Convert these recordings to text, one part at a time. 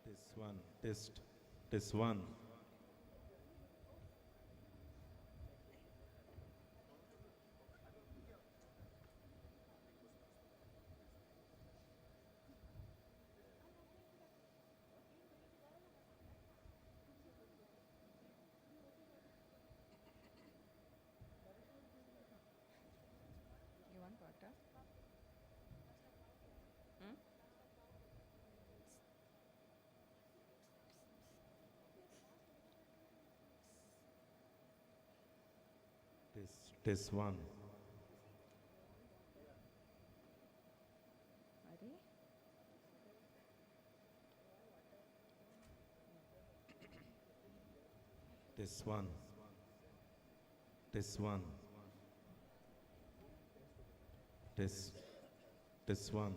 This one, test, test one. You want water? Hmm? Test one. अरे Test one. Test one. Test, test one.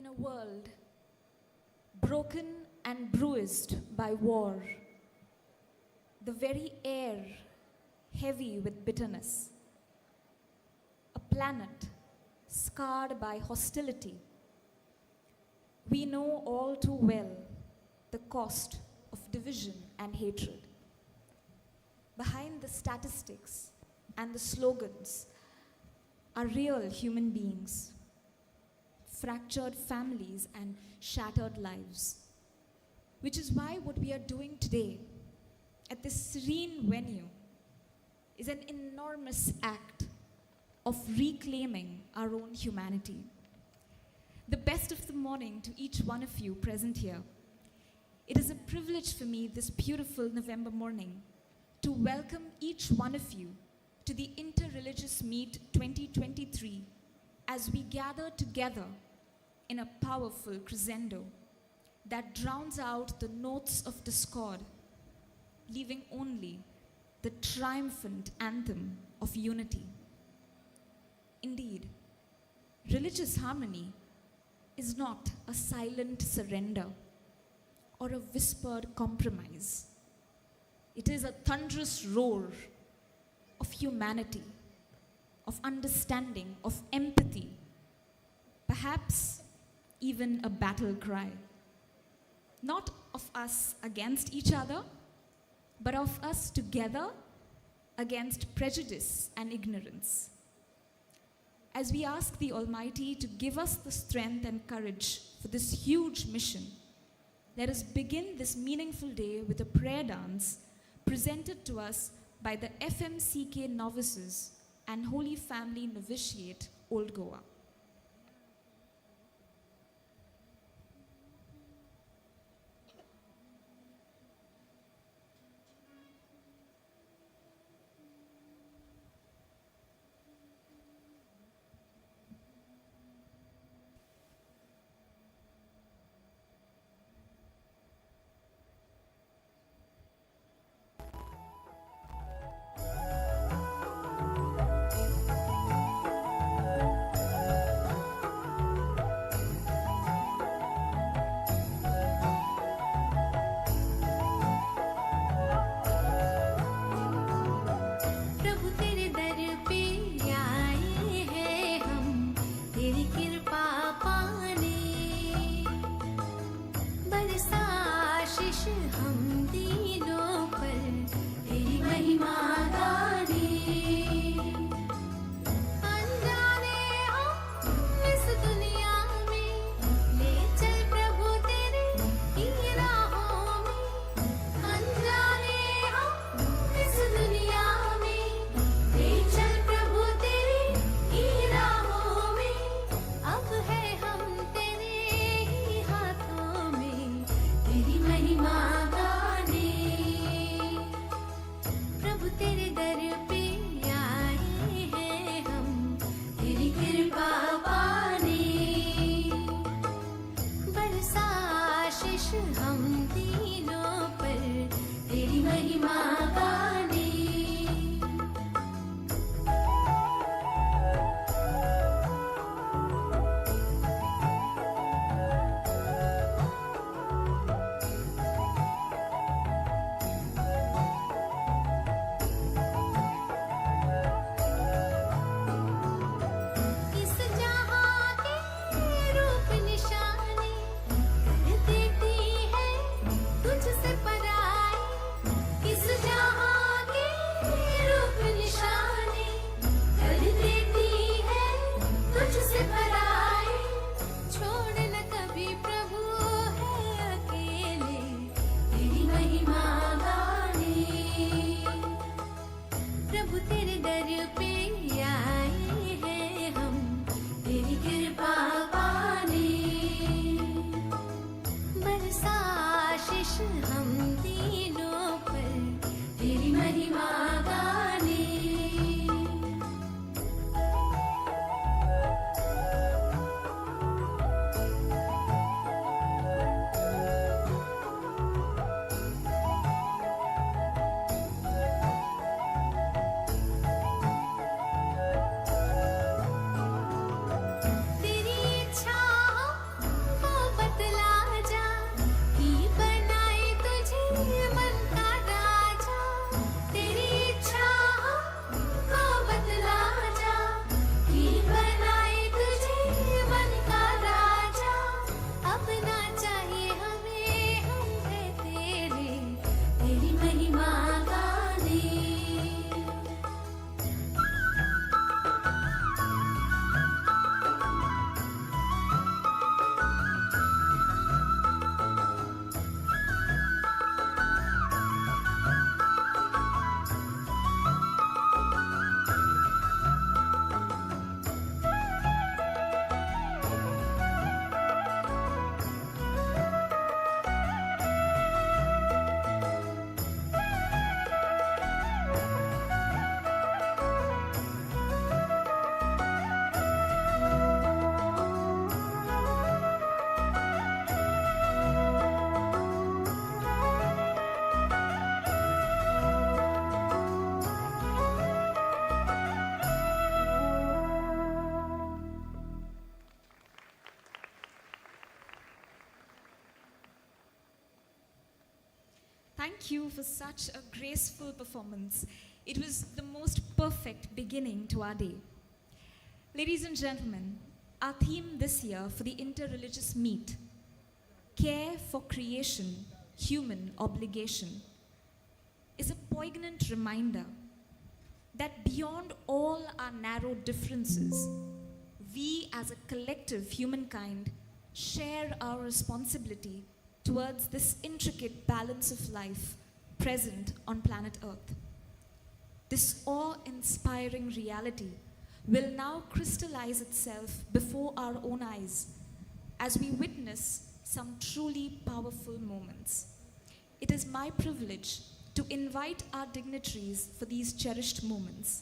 In a world broken and bruised by war, the very air heavy with bitterness, a planet scarred by hostility, we know all too well the cost of division and hatred. Behind the statistics and the slogans are real human beings, fractured families and shattered lives. Which is why what we are doing today at this serene venue is an enormous act of reclaiming our own humanity. The best of the morning to each one of you present here. It is a privilege for me this beautiful November morning to welcome each one of you to the Interreligious Meet 2023 as we gather together in a powerful crescendo that drowns out the notes of discord, leaving only the triumphant anthem of unity. Indeed, religious harmony is not a silent surrender or a whispered compromise. It is a thunderous roar of humanity, of understanding, of empathy, perhaps even a battle cry. Not of us against each other, but of us together against prejudice and ignorance. As we ask the Almighty to give us the strength and courage for this huge mission, let us begin this meaningful day with a prayer dance presented to us by the FMCK novices and Holy Family Novitiate, Old Goa. Thank you for such a graceful performance. It was the most perfect beginning to our day. Ladies and gentlemen, our theme this year for the interreligious meet, Care for Creation, Human Obligation, is a poignant reminder that beyond all our narrow differences, we as a collective humankind share our responsibility towards this intricate balance of life present on planet Earth. This awe-inspiring reality will now crystallize itself before our own eyes as we witness some truly powerful moments. It is my privilege to invite our dignitaries for these cherished moments.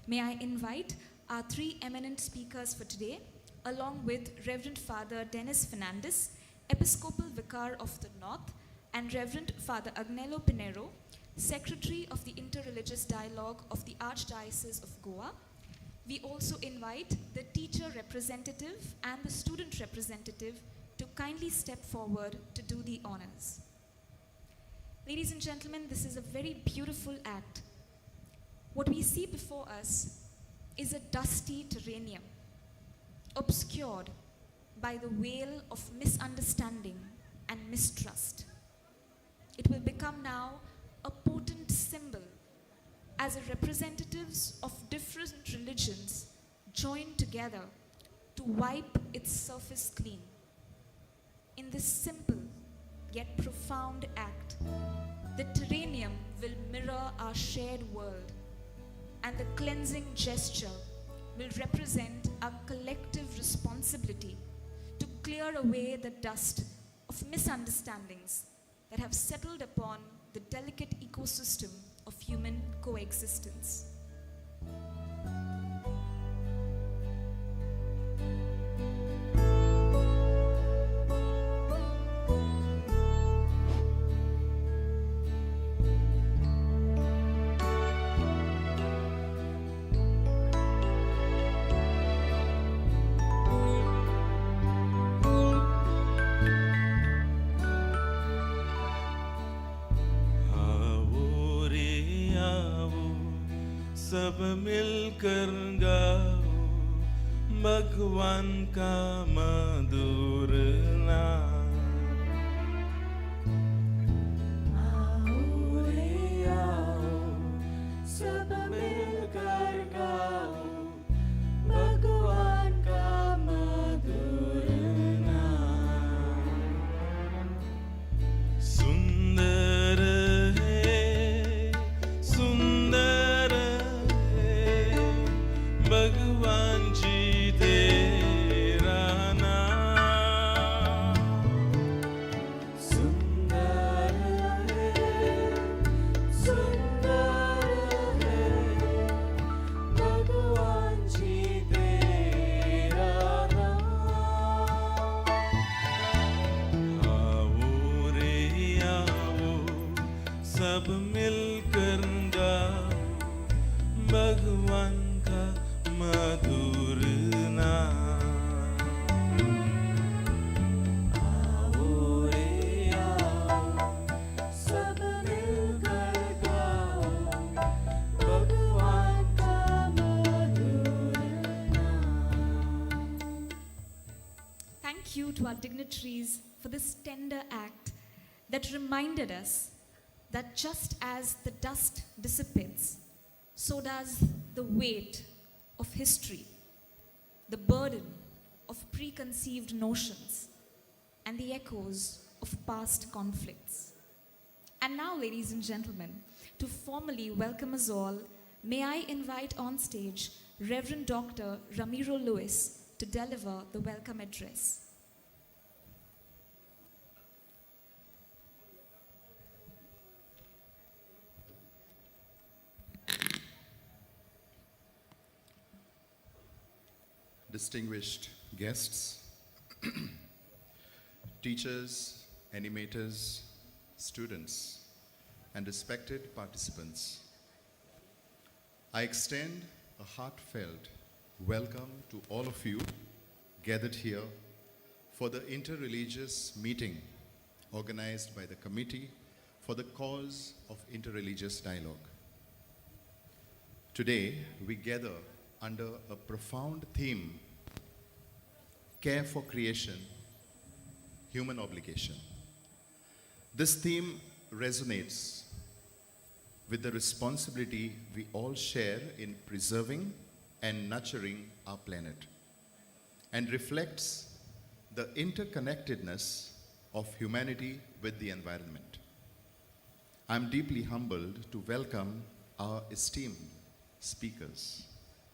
May I invite our three eminent speakers for today, along with Reverend Father Dennis Fernandez, Episcopal Vicar of the North, and Reverend Father Agnello Pinero, Secretary of the Interreligious Dialogue of the Archdiocese of Goa. We also invite the teacher representative and the student representative to kindly step forward to do the honors. Ladies and gentlemen, this is a very beautiful act. What we see before us is a dusty terrarium, obscured by the veil of misunderstanding and mistrust. It will become now a potent symbol as representatives of different religions join together to wipe its surface clean. In this simple yet profound act, the terrarium will mirror our shared world, and the cleansing gesture will represent our collective responsibility to clear away the dust of misunderstandings that have settled upon the delicate ecosystem of human coexistence. सब मिलकर गाओ भगवान का मधुर नाम। आओ रे आओ सब मिलकर गाओ भगवान का मधुर नाम। सुंदर भगवान जी तेरा नाम सुंदर है भगवान जी तेरा नाम। आओ रे आओ सब मिलकर गाओ भगवान मधुर नाम। आओ रे आओ सब मिलकर गाओ भगवान का मधुर नाम। Thank you to our dignitaries for this tender act that reminded us that just as the dust dissipates, so does the weight of history, the burden of preconceived notions, and the echoes of past conflicts. And now, ladies and gentlemen, to formally welcome us all, may I invite on stage Reverend Dr. Ramiro Lewis to deliver the welcome address. Distinguished guests, teachers, animators, students, and respected participants, I extend a heartfelt welcome to all of you gathered here for the interreligious meeting organized by the Committee for the cause of interreligious dialogue. Today, we gather under a profound theme: care for creation, human obligation. This theme resonates with the responsibility we all share in preserving and nurturing our planet, and reflects the interconnectedness of humanity with the environment. I'm deeply humbled to welcome our esteemed speakers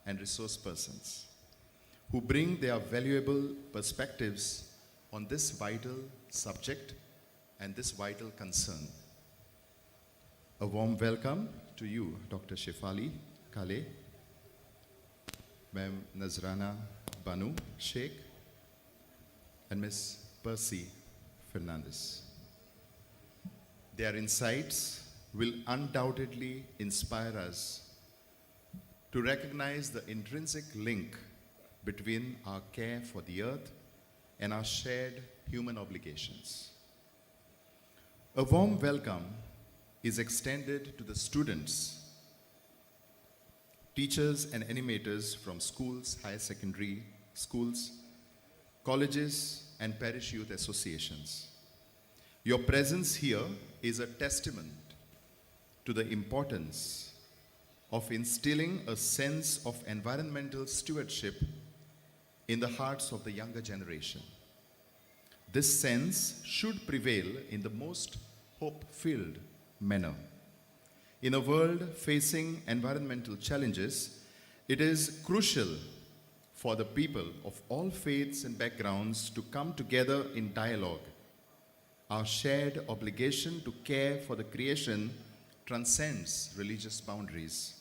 and resource persons who bring their valuable perspectives on this vital subject and this vital concern. A warm welcome to you, Dr. Shefali Kale, Ma'am Nazrana Banu Sheikh, and Ms. Percy Fernandez. Their insights will undoubtedly inspire us to recognize the intrinsic link between our care for the earth and our shared human obligations. A warm welcome is extended to the students, teachers and animators from schools, higher secondary schools, colleges, and parish youth associations. Your presence here is a testament to the importance of instilling a sense of environmental stewardship in the hearts of the younger generation. This sense should prevail in the most hope-filled manner. In a world facing environmental challenges, it is crucial for the people of all faiths and backgrounds to come together in dialogue. Our shared obligation to care for the creation transcends religious boundaries,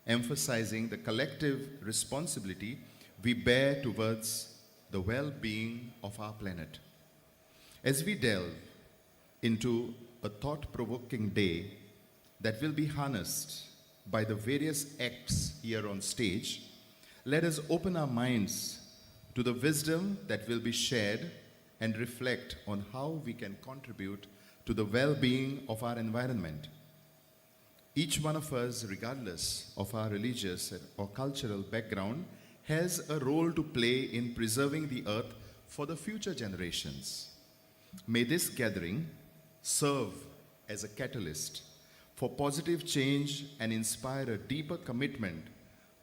emphasizing the collective responsibility we bear towards the well-being of our planet. As we delve into a thought-provoking day that will be harnessed by the various acts here on stage, let us open our minds to the wisdom that will be shared and reflect on how we can contribute to the well-being of our environment. Each one of us, regardless of our religious or cultural background, has a role to play in preserving the earth for the future generations. May this gathering serve as a catalyst for positive change and inspire a deeper commitment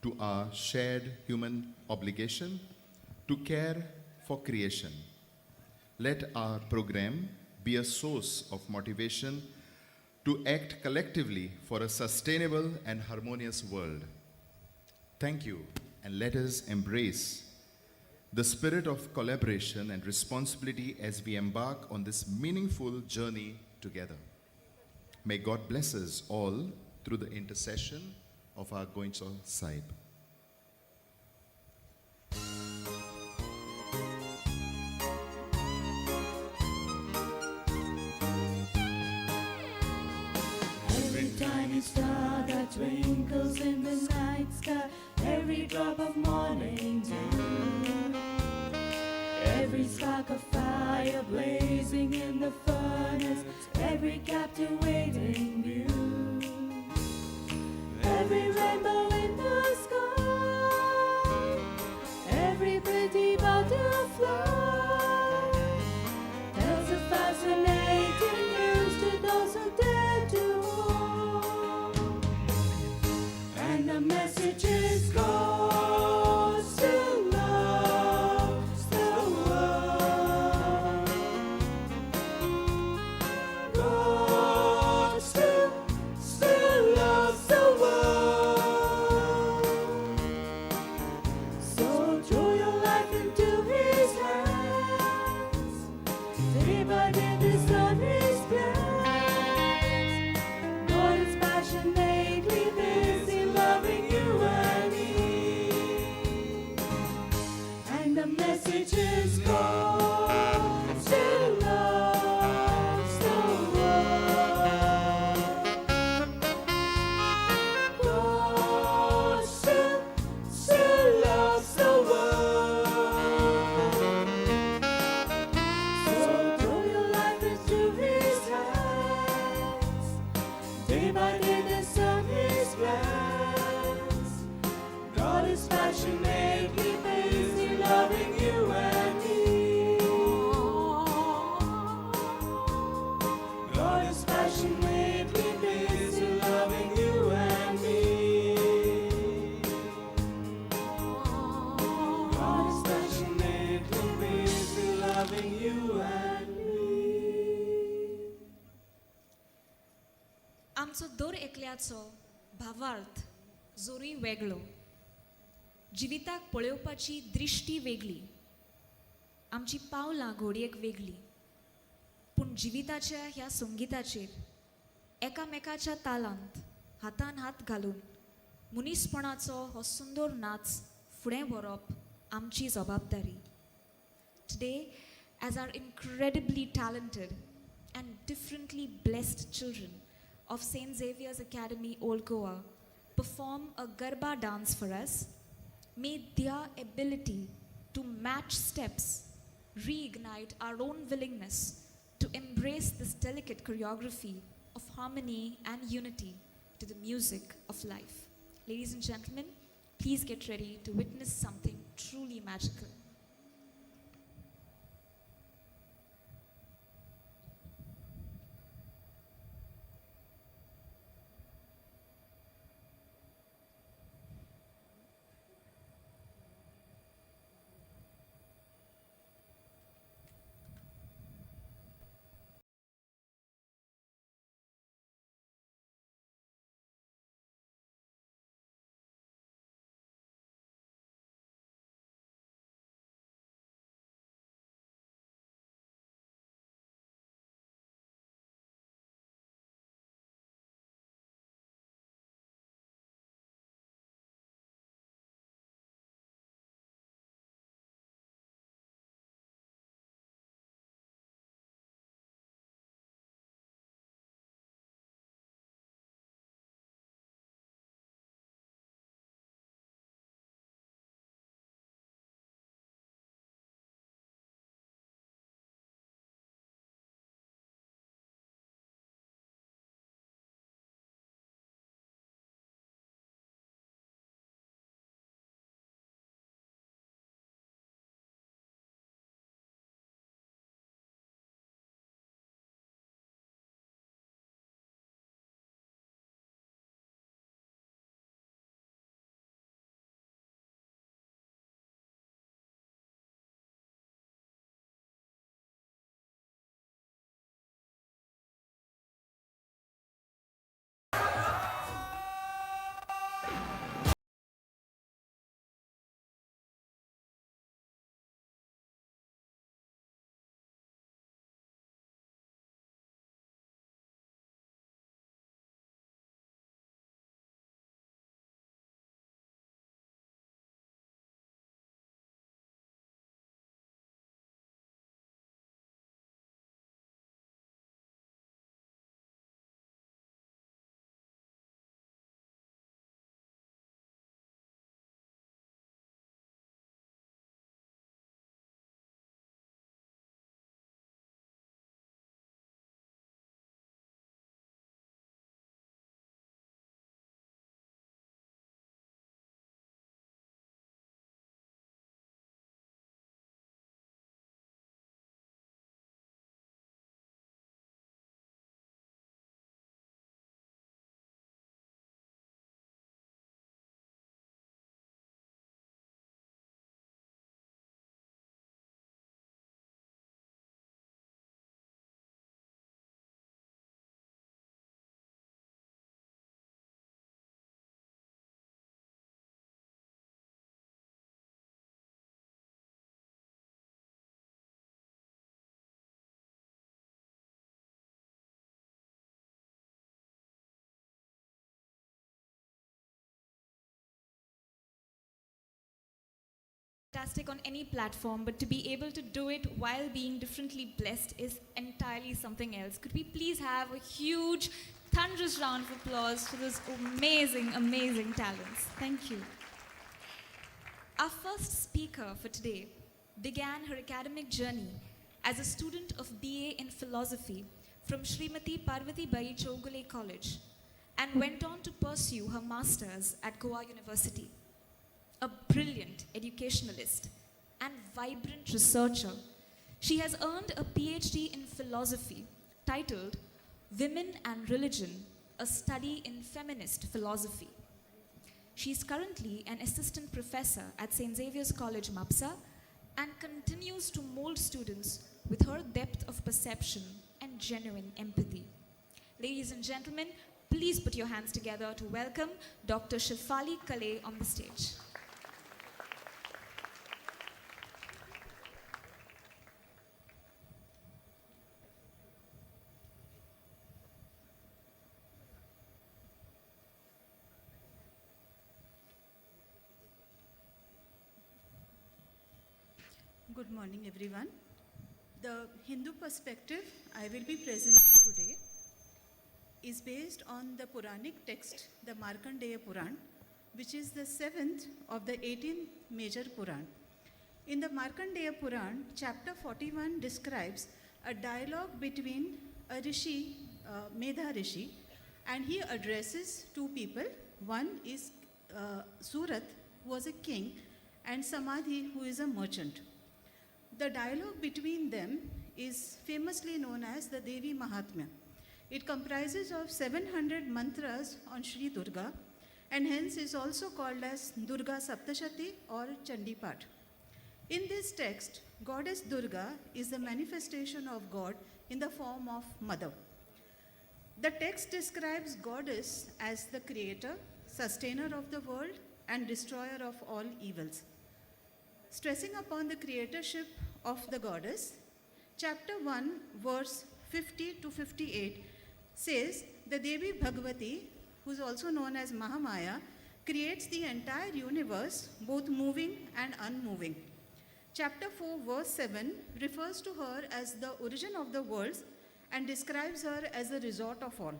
to our shared human obligation to care for creation. Let our program be a source of motivation to act collectively for a sustainable and harmonious world. Thank you, and let us embrace the spirit of collaboration and responsibility as we embark on this meaningful journey together. May God bless us all through the intercession of our Goinchal Sahib. Every tiny star that twinkles in the night sky, every drop of morning dew, every spark of fire blazing in the furnace, every captivating view, every rainbow in the sky, every pretty butterfly tells a fascinating news to those who dare to hope. And the message is God still loves the world. God still loves the world. So throw your life into His hands, delivered in His Son, His plans. God is passionately busy loving you and me. And the message is God still loves the world. God still loves the world. So throw your life into His hands, आमचो दर एकल्याचो भावार्थ जोरूय वेगळो. जिविताक पळोवपाची दृश्टी वेगळी. आमची पावलां घोडयेक वेगळी. पूण जिविताच्या ह्या संगीताचेर एकामेकाच्या तालांत हातान हात घालून मनीसपणाचो हो सुंदर नाच फुडें व्हरप आमची जबाबदारी. Today, as our incredibly talented and differently blessed children of St. Xavier's Academy, Old Goa, perform a Garba dance for us, may their ability to match steps reignite our own willingness to embrace this delicate choreography of harmony and unity to the music of life. Ladies and gentlemen, please get ready to witness something truly magical. Fantastic on any platform, but to be able to do it while being differently blessed is entirely something else. Could we please have a huge, thunderous round of applause for those amazing, amazing talents? Thank you. Our first speaker for today began her academic journey as a student of BA in philosophy from Srimati Parvati Bai Chougule College and went on to pursue her masters at Goa University. A brilliant educationalist and vibrant researcher, she has earned a PhD in philosophy titled Women and Religion, a Study in Feminist Philosophy. She is currently an assistant professor at St. Xavier's College, Mapsa, and continues to mold students with her depth of perception and genuine empathy. Ladies and gentlemen, Please put your hands together to welcome Dr. Shefali Kale on the stage. Good morning, everyone. The Hindu perspective I will be presenting today is based on the Puranic text, the Markandeya Puran, which is the 7th of the 18 major Puran. In the Markandeya Puran, chapter 41 describes a dialogue between a rishi, Medha Rishi, and he addresses two people. One is Surat, who was a king, and Samadhi, who is a merchant. The dialogue between them is famously known as the Devi Mahatmya. It comprises of 700 mantras on Sri Durga, and hence is also called as Durga Saptashati or Chandipat. In this text, Goddess Durga is the manifestation of God in the form of mother. The text describes Goddess as the creator, sustainer of the world, and destroyer of all evils. Stressing upon the creatorship of the goddess, chapter 1, verse 50 to 58 says, the Devi Bhagavati, who is also known as Mahamaya, creates the entire universe, both moving and unmoving. Chapter 4, verse 7 refers to her as the origin of the worlds and describes her as the resort of all.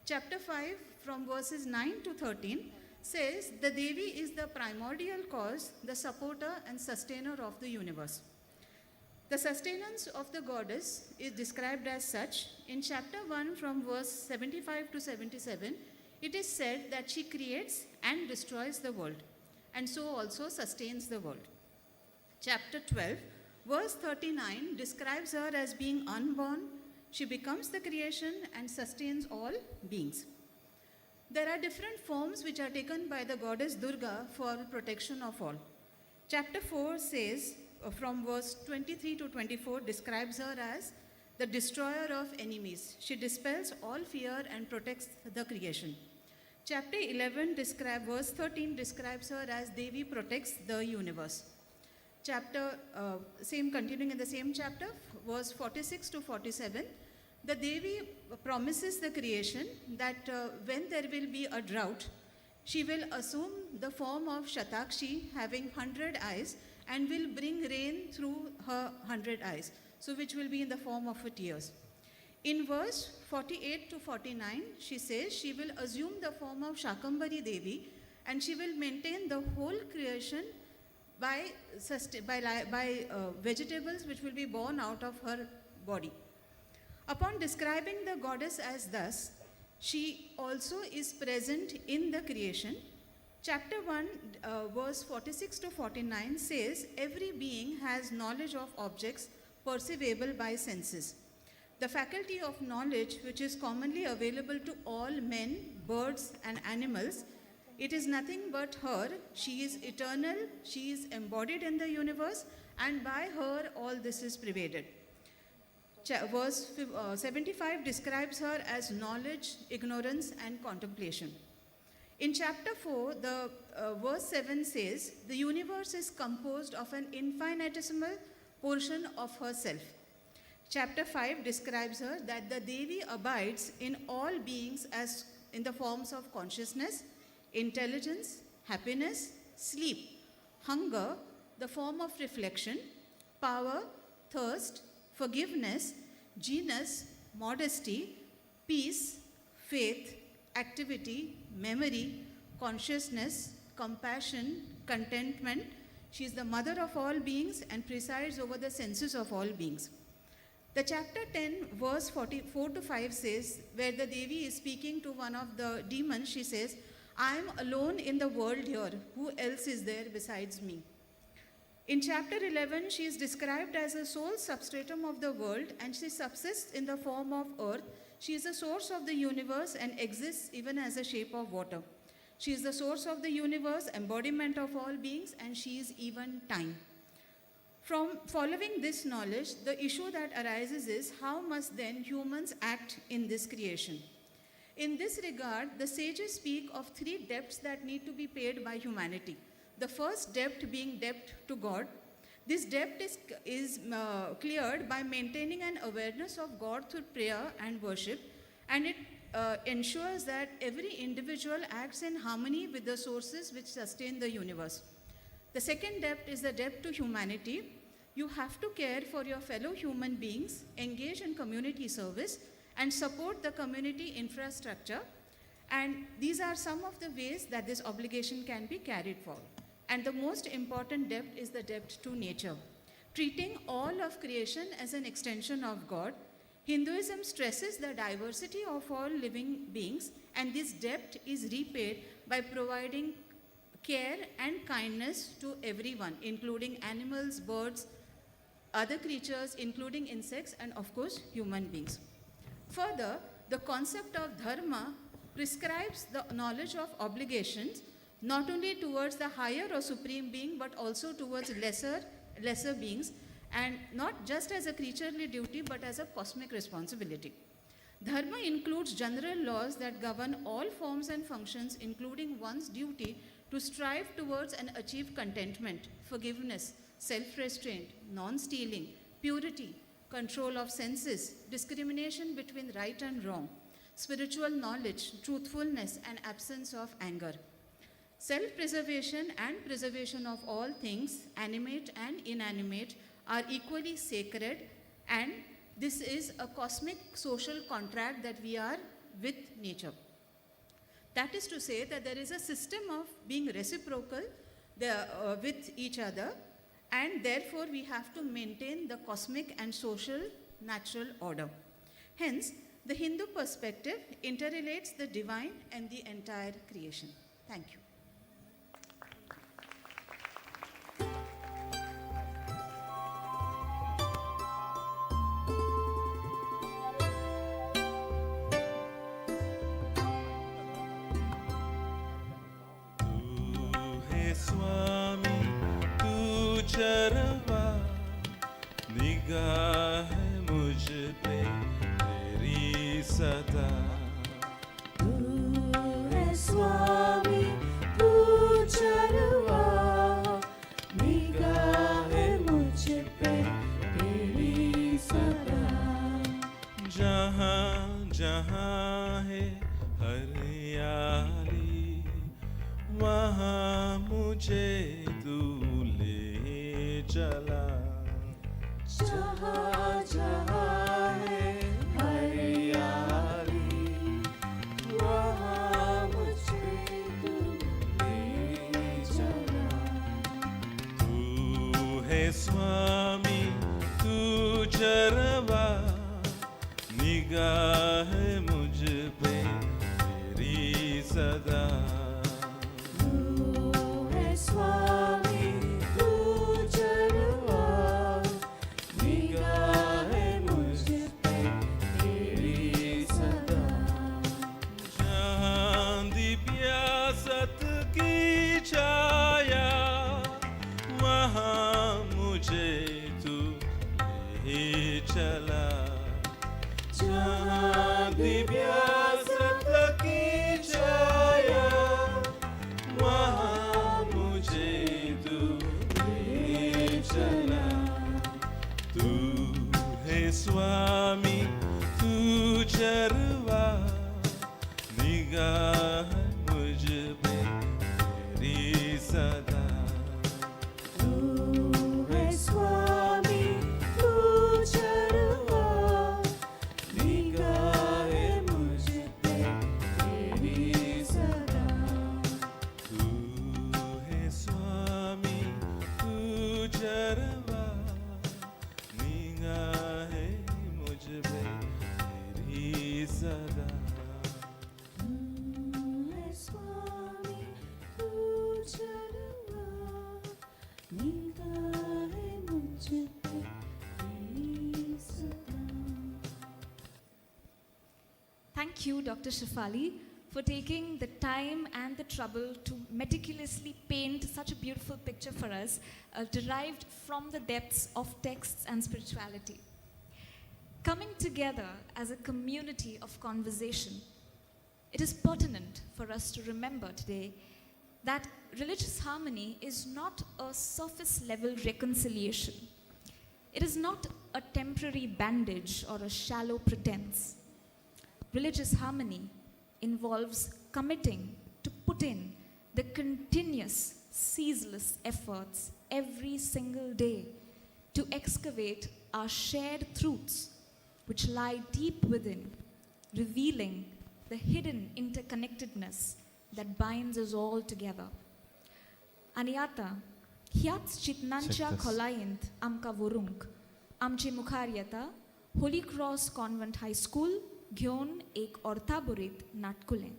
Chapter 5, from verses 9 to 13, says the Devi is the primordial cause, the supporter and sustainer of the universe. The sustenance of the goddess is described as such. In chapter 1 from verse 75 to 77, it is said that she creates and destroys the world, and so also sustains the world. Chapter 12, verse 39 describes her as being unborn. She becomes the creation and sustains all beings. There are different forms which are taken by the goddess Durga for protection of all. Chapter 4 says, from verse 23 to 24, describes her as the destroyer of enemies. She dispels all fear and protects the creation. Chapter 11, verse 13, describes her as Devi protects the universe. Continuing in the same chapter, verse 46 to 47, the Devi promises the creation that when there will be a drought, she will assume the form of Shatakshi, having 100 eyes, and will bring rain through her 100 eyes, so which will be in the form of tears. In verse 48 to 49, she says she will assume the form of Shakambari Devi, and she will maintain the whole creation by vegetables which will be born out of her body. Upon describing the goddess as thus, she also is present in the creation. Chapter 1, verse 46 to 49 says, every being has knowledge of objects perceivable by senses. The faculty of knowledge, which is commonly available to all men, birds, and animals, it is nothing but her. She is eternal, she is embodied in the universe, and by her all this is pervaded. Verse 75 describes her as knowledge, ignorance, and contemplation. In chapter 4, the verse 7 says, the universe is composed of an infinitesimal portion of herself. Chapter 5 describes her that the Devi abides in all beings as in the forms of consciousness, intelligence, happiness, sleep, hunger, the form of reflection, power, thirst, forgiveness, genus, modesty, peace, faith, activity, memory, consciousness, compassion, contentment. She is the mother of all beings and presides over the senses of all beings. The chapter 10, verse 44 to 5 says, where the Devi is speaking to one of the demons, she says, I am alone in the world here. Who else is there besides me? In chapter 11, she is described as a sole substratum of the world, and she subsists in the form of earth. She is the source of the universe and exists even as a shape of water. She is the source of the universe, embodiment of all beings, and she is even time. From following this knowledge, the issue that arises is how must then humans act in this creation? In this regard, the sages speak of 3 debts that need to be paid by humanity. The first debt being debt to God. This debt is cleared by maintaining an awareness of God through prayer and worship, and it ensures that every individual acts in harmony with the sources which sustain the universe. The second debt is the debt to humanity. You have to care for your fellow human beings, engage in community service, and support the community infrastructure. And these are some of the ways that this obligation can be carried forward. And the most important debt is the debt to nature. Treating all of creation as an extension of God, Hinduism stresses the diversity of all living beings, and this debt is repaid by providing care and kindness to everyone, including animals, birds, other creatures, including insects, and of course, human beings. Further, the concept of dharma prescribes the knowledge of obligations, not only towards the higher or supreme being, but also towards lesser beings, and not just as a creaturely duty, but as a cosmic responsibility. Dharma includes general laws that govern all forms and functions, including one's duty to strive towards and achieve contentment, forgiveness, self-restraint, non-stealing, purity, control of senses, discrimination between right and wrong, spiritual knowledge, truthfulness, and absence of anger. Self-preservation and preservation of all things, animate and inanimate, are equally sacred, and this is a cosmic social contract that we are with nature. That is to say that there is a system of being reciprocal with each other, and therefore we have to maintain the cosmic and social natural order. Hence, the Hindu perspective interrelates the divine and the entire creation. Thank you. स्वामी तू चरवा निगाह है मुझ पे तेरी सदा तू है स्वामी तू चरवा निगाह है मुझ पे तेरी सदा जहाँ जहाँ है हरियाली वहाँ मुझे तू ले चला जहाँ जहाँ है हरियाली वहाँ मुझे तू ले चला तू है स्वामी तू चरवा निगाह है मुझ पे तेरी सदा स्वामी तू चरवा निगाह है मुझ पे तेरी सदा जहाँ दिव्यासत की छाया वहाँ मुझे तू ले चला जहाँ दिव्यासत की छाया वहाँ मुझे तू ले चला तू है स्वामी तू चरवा निगाह मुझ पे तेरी सदा तू है स्वामी तू चरवा निगाह है मुझ पे तेरी सदा तू है स्वामी तू चरवा निगाह है मुझ पे तेरी सदा है स्वामी तू चरवा निगाह है मुझ पे तेरी सदा Thank you, Dr. Shefali, for taking the time and the trouble to meticulously paint such a beautiful picture for us, derived from the depths of texts and spirituality. Coming together as a community of conversation, it is pertinent for us to remember today that religious harmony is not a surface level reconciliation. It is not a temporary bandage or a shallow pretense. Religious harmony involves committing to put in the continuous, ceaseless efforts every single day to excavate our shared truths which lie deep within, revealing the hidden interconnectedness that binds us all together. Ani आता ह्याच चितनांच्या खोलायेंत आमकां व्हरूंक आमची मुखार येता Holi cross convent high school घेवन एक ऑर्थाबोरीत नाटकुलें.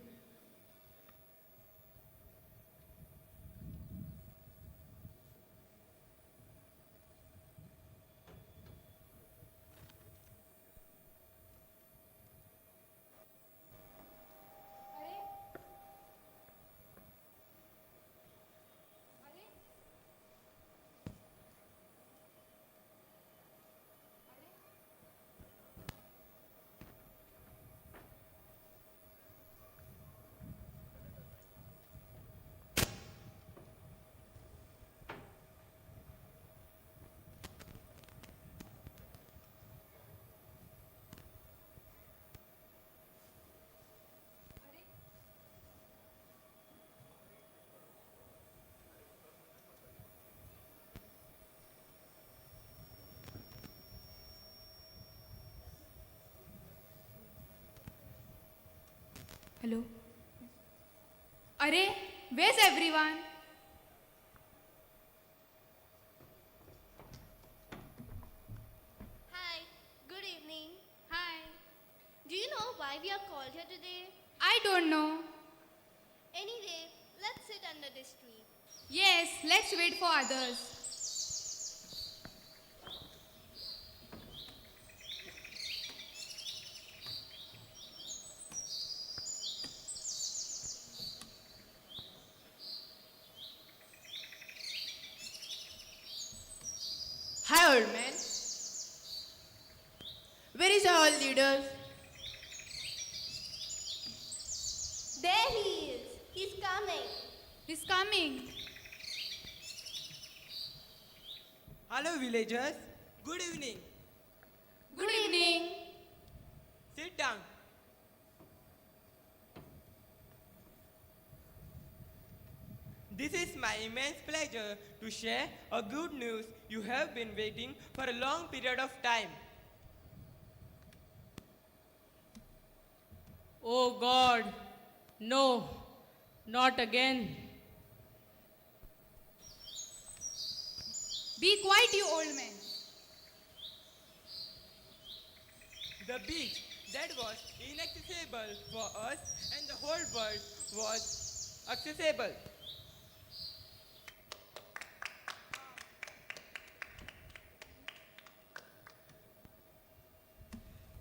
Hello? Arey, where's everyone? Hi, good evening. Hi. Do you know why we are called here today? I don't know. Anyway, let's sit under this tree. Yes, let's wait for others. Hi, old man. Where is our leader? There he is. He's coming. He's coming. Hello villagers, good evening. Good evening. Sit down. This is my immense pleasure to share a good news you have been waiting for a long period of time. Oh God, no, not again. Be quiet, you old man. The beach that was inaccessible for us and the whole world was accessible.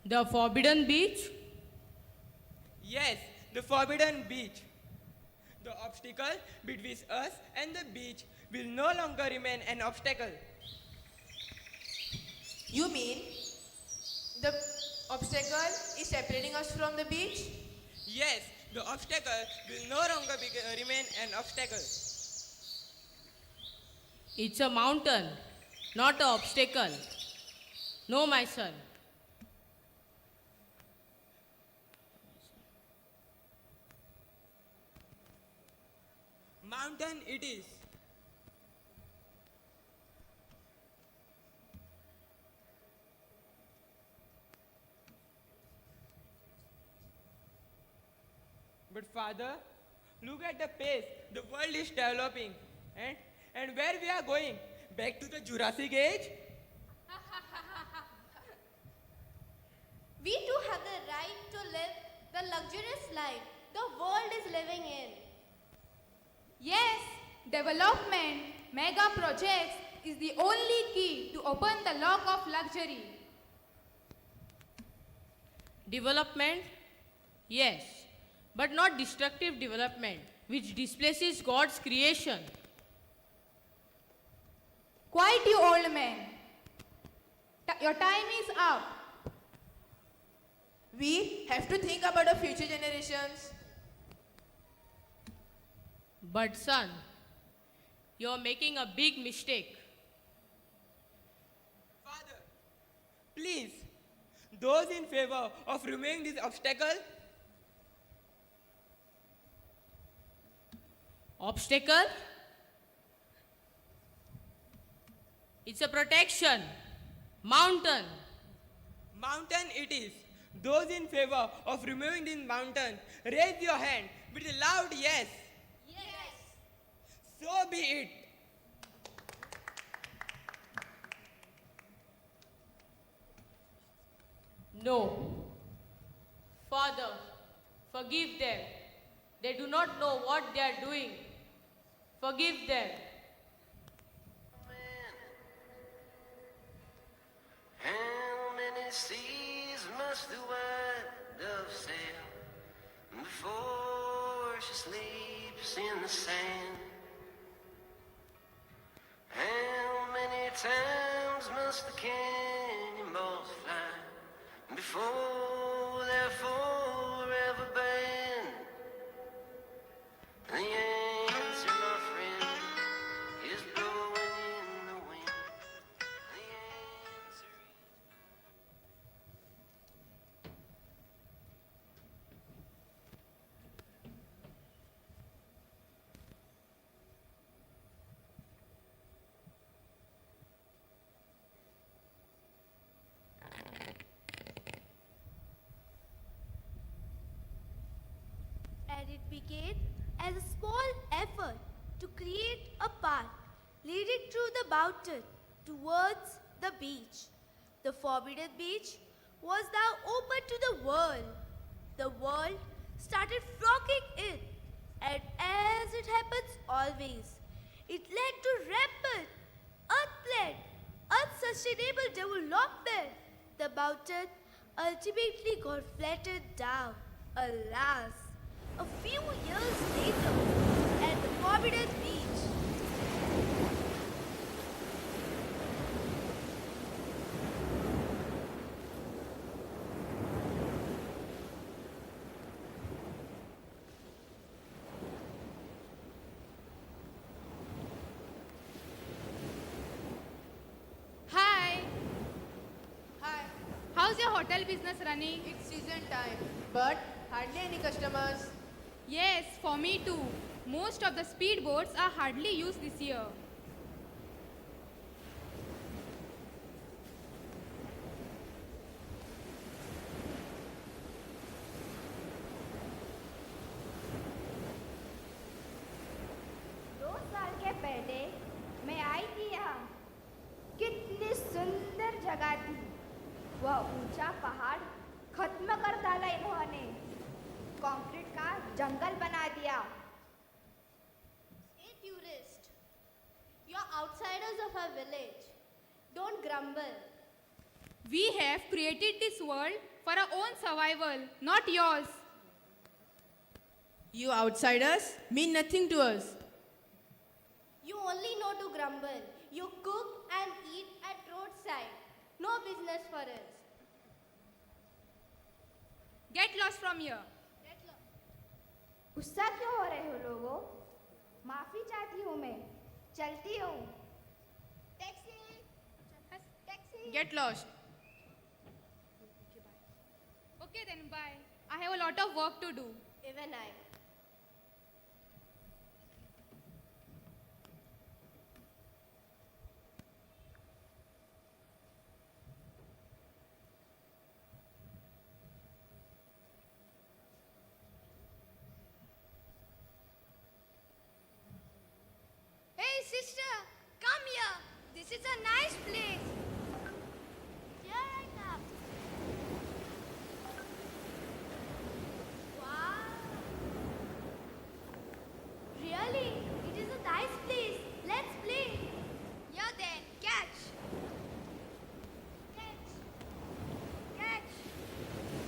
The forbidden beach? Yes, the forbidden beach. The obstacle between us and the beach will no longer remain an obstacle. You mean the obstacle is separating us from the beach? Yes, the obstacle will no longer remain an obstacle. It's a mountain, not an obstacle. No, my son. Mountain it is. But father, look at the pace the world is developing. And where we are going? Back to the Jurassic age? We too have the right to live the luxurious life the world is living in. Yes, development, mega projects is the only key to open the lock of luxury. Development? Yes, but not destructive development, which displaces God's creation. Quiet, you old man. Your time is up. We have to think about the future generations. But son, you're making a big mistake. Father, please, those in favor of removing this obstacle, Obstacle? It's a protection. Mountain. mountain it is. Those in favor of removing this mountain, raise your hand with a loud yes. Yes. So be it. No. Father, forgive them. They do not know what they are doing. Forgive them. How many seas must the white dove sail before she sleeps in the sand? How many times must the cannonballs fly before they're forever banned? The answer, my friend, is blowing in the wind. The answer And it began as a small effort to create a path leading through the mountain towards the beach. The forbidden beach was now open to the world. The world started flocking in, and as it happens always, it led to rampant, unplanned, unsustainable development. The mountain ultimately got flattened down, alas, a few years later at the forbidden beach. Hi. Hi. How's your hotel business running? It's season time, but hardly any customers. Yes, for me too. Most of the speedboats are hardly used this year. दो साल के पहले मैं आई थी यहाँ। कितनी सुंदर जगह थी। वह ऊंचा पहाड़ खत्म कर डाला इन्होंने। कंक्रीट का जंगल बना दिया। Hey tourist, you're outsiders of our village. Don't grumble. We have created this world for our own survival, not yours. You outsiders mean nothing to us. You only know to grumble. You cook and eat at roadside. No business for us. Get lost from here. गुस्सा क्यों हो रहे हो लोगों? माफी चाहती हूँ मैं। चलती हूँ। Taxi. Taxi. Get lost. Okay then, bye. I have a lot of work to do. Even I. Hey sister, come here. This is a nice place. Here I come. Wow. Really? It is a nice place. Let's play. Yeah then, catch. Catch. Catch.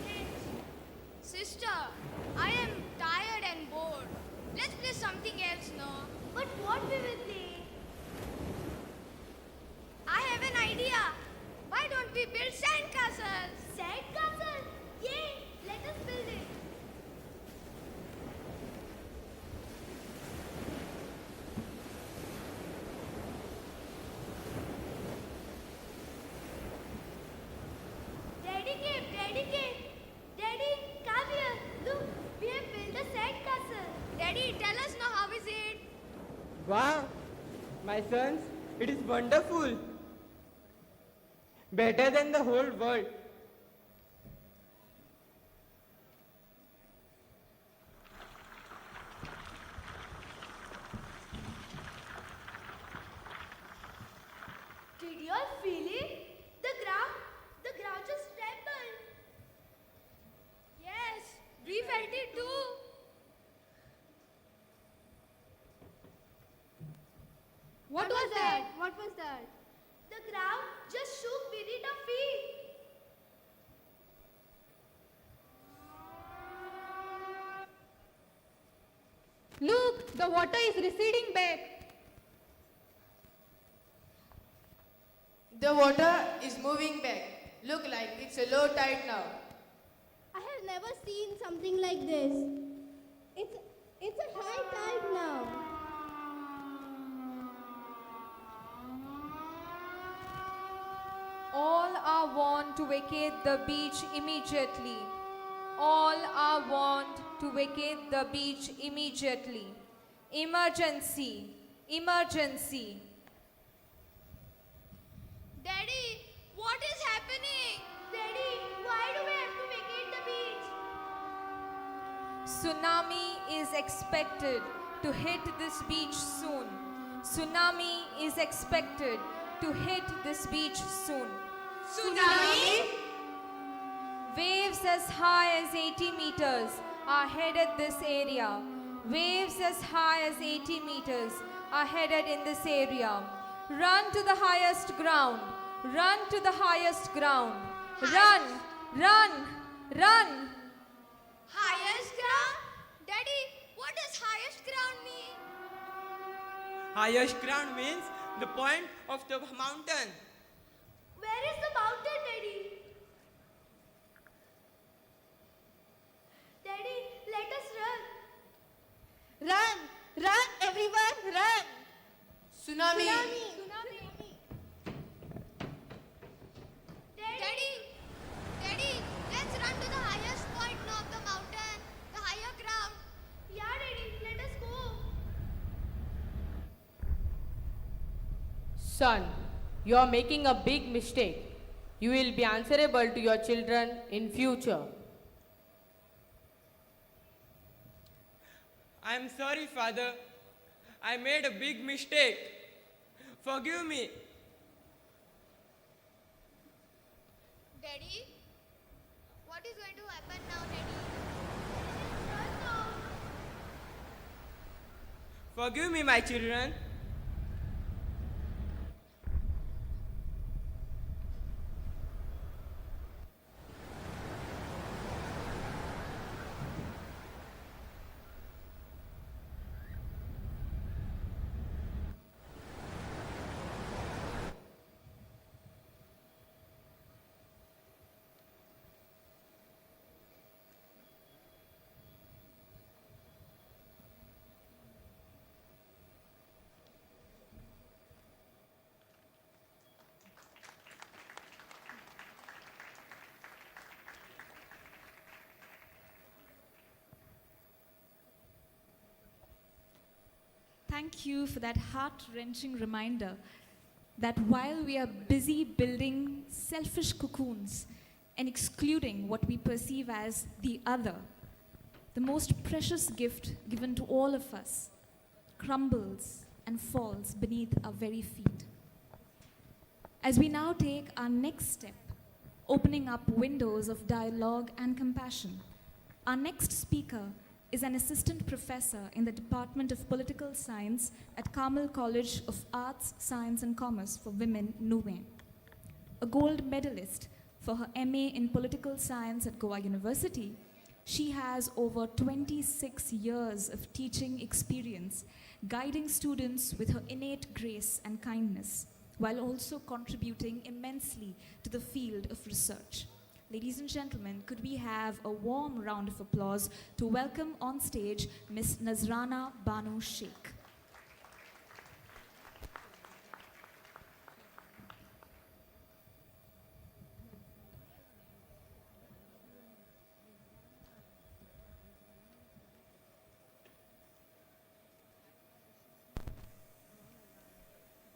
Catch. Sister, I am tired and bored. Let's play something else now. But what we will play? I have an idea. Why don't we build sandcastles? Sandcastle? Yay! Let us build it. Daddy cave. Daddy, come here. Look, we have built a sand castle. Daddy, tell us now, how is it? Wow, my sons, it is wonderful. Better than the whole world. Did you all feel it? The ground just trembled. Yes, we felt it too. What was that? What was that? The ground just shook beneath our feet. Look, the water is receding back. The water is moving back. Look like it's a low tide now. I have never seen something like this. It's a high tide now. All are warned to vacate the beach immediately. All are warned to vacate the beach immediately. Emergency! Emergency! Daddy, what is happening? Daddy, why do we have to vacate the beach? Tsunami is expected to hit this beach soon. Tsunami is expected to hit this beach soon. Tsunami? Waves as high as 80 meters are headed this area. Waves as high as 80 meters are headed in this area. Run to the highest ground. Run to the highest ground. Run, run, run. Highest ground? Daddy, what does highest ground mean? Highest ground means the point of the mountain. Where is the mountain, Daddy? Daddy, let us run. Run, run, everyone, run. Tsunami! Daddy, let's run to the highest point of the mountain, the higher ground. Yeah, Daddy, let us go. Son, you are making a big mistake. You will be answerable to your children in future. I am sorry, Father. I made a big mistake. Forgive me. Daddy, what is going to happen now, Daddy? Forgive me, my children. Thank you for that heart-wrenching reminder that while we are busy building selfish cocoons and excluding what we perceive as the other, the most precious gift given to all of us crumbles and falls beneath our very feet. As we now take our next step, opening up windows of dialogue and compassion, our next speaker is an assistant professor in the Department of Political Science at Carmel College of Arts, Science and Commerce for Women, Nuwe. A gold medalist for her MA in Political Science at Goa University, she has over 26 years of teaching experience, guiding students with her innate grace and kindness, while also contributing immensely to the field of research. Ladies and gentlemen, could we have a warm round of applause to welcome on stage Ms. Nazrana Banu Sheikh.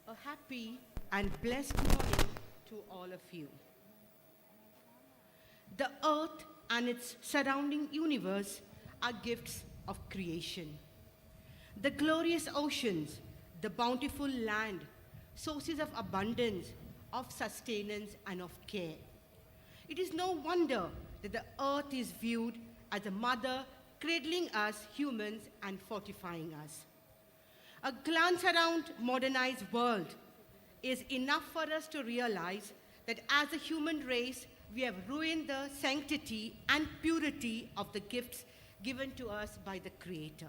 A happy and blessed morning to all of you. The earth and its surrounding universe are gifts of creation. The glorious oceans, the bountiful land, sources of abundance, of sustenance, and of care. It is no wonder that the earth is viewed as a mother cradling us humans and fortifying us. A glance around modernized world is enough for us to realize that as a human race, we have ruined the sanctity and purity of the gifts given to us by the Creator.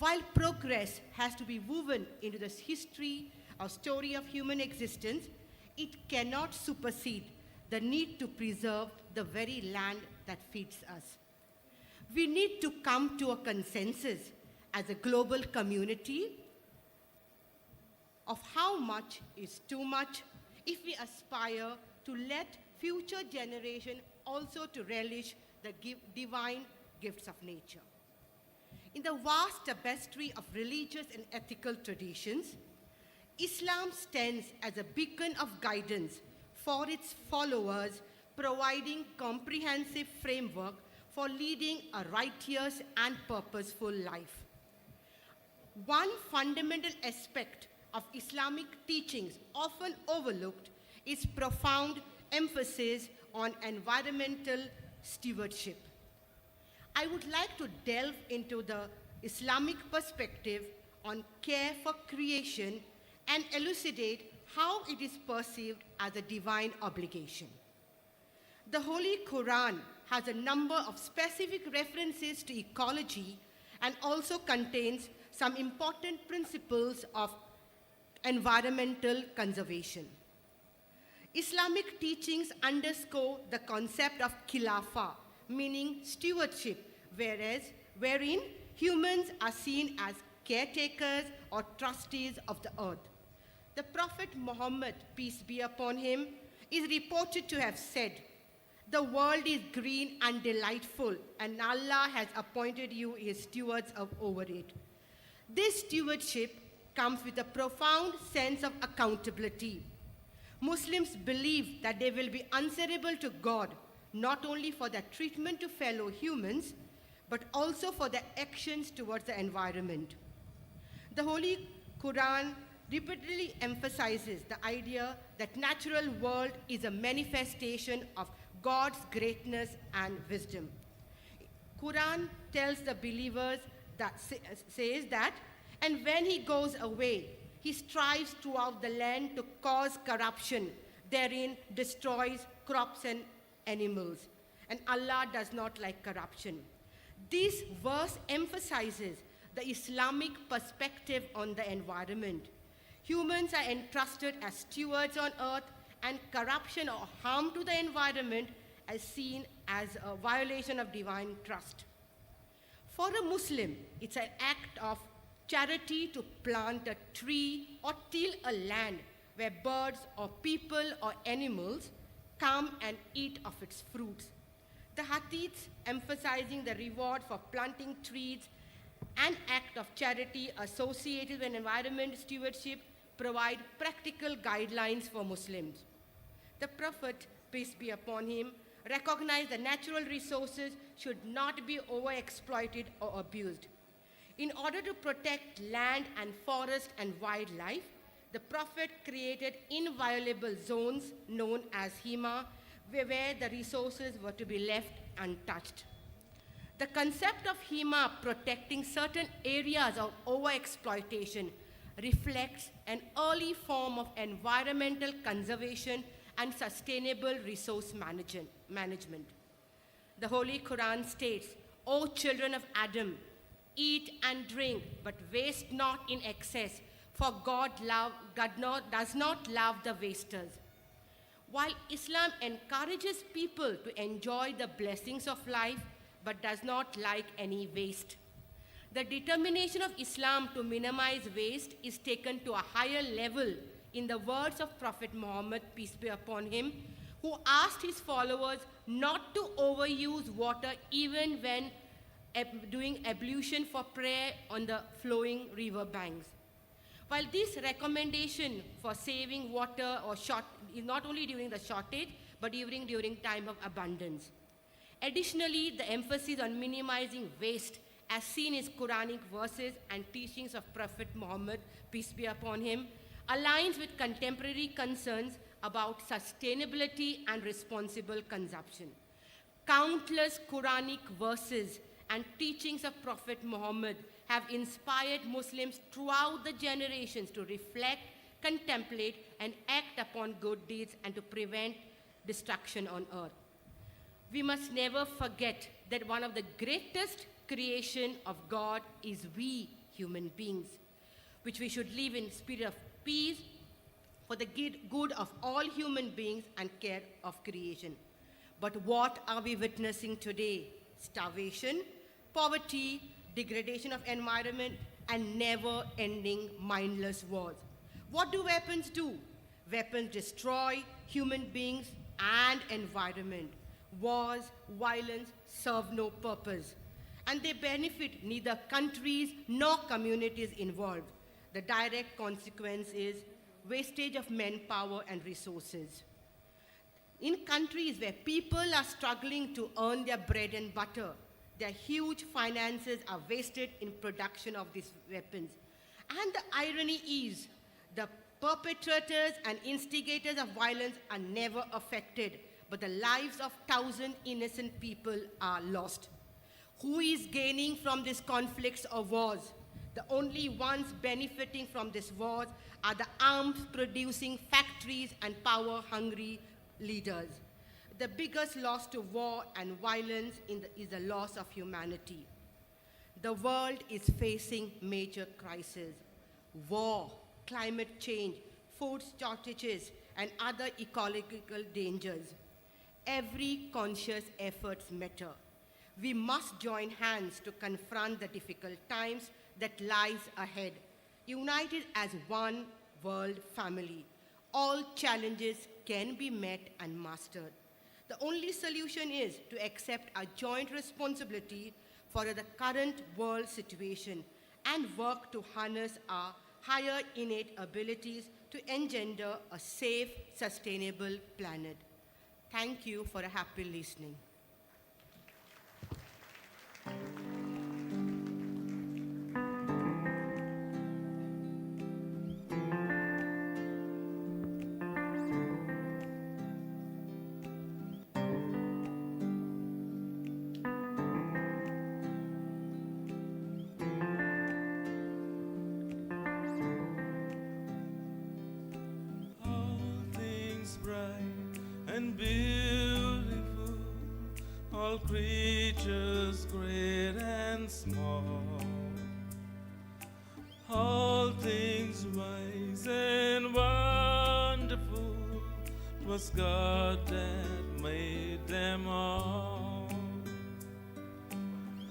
While progress has to be woven into this history or story of human existence, it cannot supersede the need to preserve the very land that feeds us. We need to come to a consensus as a global community of how much is too much if we aspire to let future generations also to relish the divine gifts of nature. In the vast tapestry of religious and ethical traditions, Islam stands as a beacon of guidance for its followers, providing comprehensive framework for leading a righteous and purposeful life. One fundamental aspect of Islamic teachings often overlooked is profound emphasis on environmental stewardship. I would like to delve into the Islamic perspective on care for creation and elucidate how it is perceived as a divine obligation. The Holy Quran has a number of specific references to ecology and also contains some important principles of environmental conservation. Islamic teachings underscore the concept of khilafah, meaning stewardship, wherein humans are seen as caretakers or trustees of the earth. The Prophet Muhammad, peace be upon him, is reported to have said, "The world is green and delightful, and Allah has appointed you his stewards over it." This stewardship comes with a profound sense of accountability. Muslims believe that they will be answerable to God, not only for their treatment to fellow humans, but also for their actions towards the environment. The Holy Quran repeatedly emphasizes the idea that natural world is a manifestation of God's greatness and wisdom. Quran tells the believers that says that, and when he goes away, he strives throughout the land to cause corruption, therein destroys crops and animals, and Allah does not like corruption. This verse emphasizes the Islamic perspective on the environment. Humans are entrusted as stewards on earth, and corruption or harm to the environment is seen as a violation of divine trust. For a Muslim, it's an act of charity to plant a tree or till a land where birds or people or animals come and eat of its fruits. The hadiths emphasizing the reward for planting trees, an act of charity associated with environment stewardship, provide practical guidelines for Muslims. The Prophet, peace be upon him, recognized that natural resources should not be overexploited or abused. In order to protect land and forest and wildlife, the Prophet created inviolable zones known as Hima, where the resources were to be left untouched. The concept of Hima protecting certain areas of overexploitation reflects an early form of environmental conservation and sustainable resource management. The Holy Quran states, "O children of Adam, eat and drink, but waste not in excess, for God does not love the wasters." While Islam encourages people to enjoy the blessings of life, but does not like any waste, the determination of Islam to minimize waste is taken to a higher level in the words of Prophet Muhammad, peace be upon him, who asked his followers not to overuse water even when doing ablution for prayer on the flowing river banks. While this recommendation for saving water or is not only during the shortage, but even during time of abundance. Additionally, the emphasis on minimizing waste as seen in Quranic verses and teachings of Prophet Muhammad, peace be upon him, aligns with contemporary concerns about sustainability and responsible consumption. Countless Quranic verses and teachings of Prophet Muhammad have inspired Muslims throughout the generations to reflect, contemplate, and act upon good deeds and to prevent destruction on earth. We must never forget that one of the greatest creation of God is we human beings, which we should live in spirit of peace for the good of all human beings and care of creation. But what are we witnessing today? Starvation, poverty, degradation of environment, and never-ending mindless wars. What do weapons do? Weapons destroy human beings and environment. Wars, violence serve no purpose, and they benefit neither countries nor communities involved. The direct consequence is wastage of manpower and resources. In countries where people are struggling to earn their bread and butter, their huge finances are wasted in production of these weapons. And the irony is, the perpetrators and instigators of violence are never affected, but the lives of 1,000 innocent people are lost. Who is gaining from these conflicts or wars? The only ones benefiting from these wars are the arms-producing factories and power-hungry leaders. The biggest loss to war and violence is the loss of humanity. The world is facing major crises: war, climate change, food shortages, and other ecological dangers. Every conscious effort matters. We must join hands to confront the difficult times that lies ahead, united as one world family. All challenges can be met and mastered. The only solution is to accept our joint responsibility for the current world situation and work to harness our higher innate abilities to engender a safe, sustainable planet. Thank you for a happy listening. All things bright and beautiful, all creatures great and small, all things wise and wonderful, 'twas God that made them all.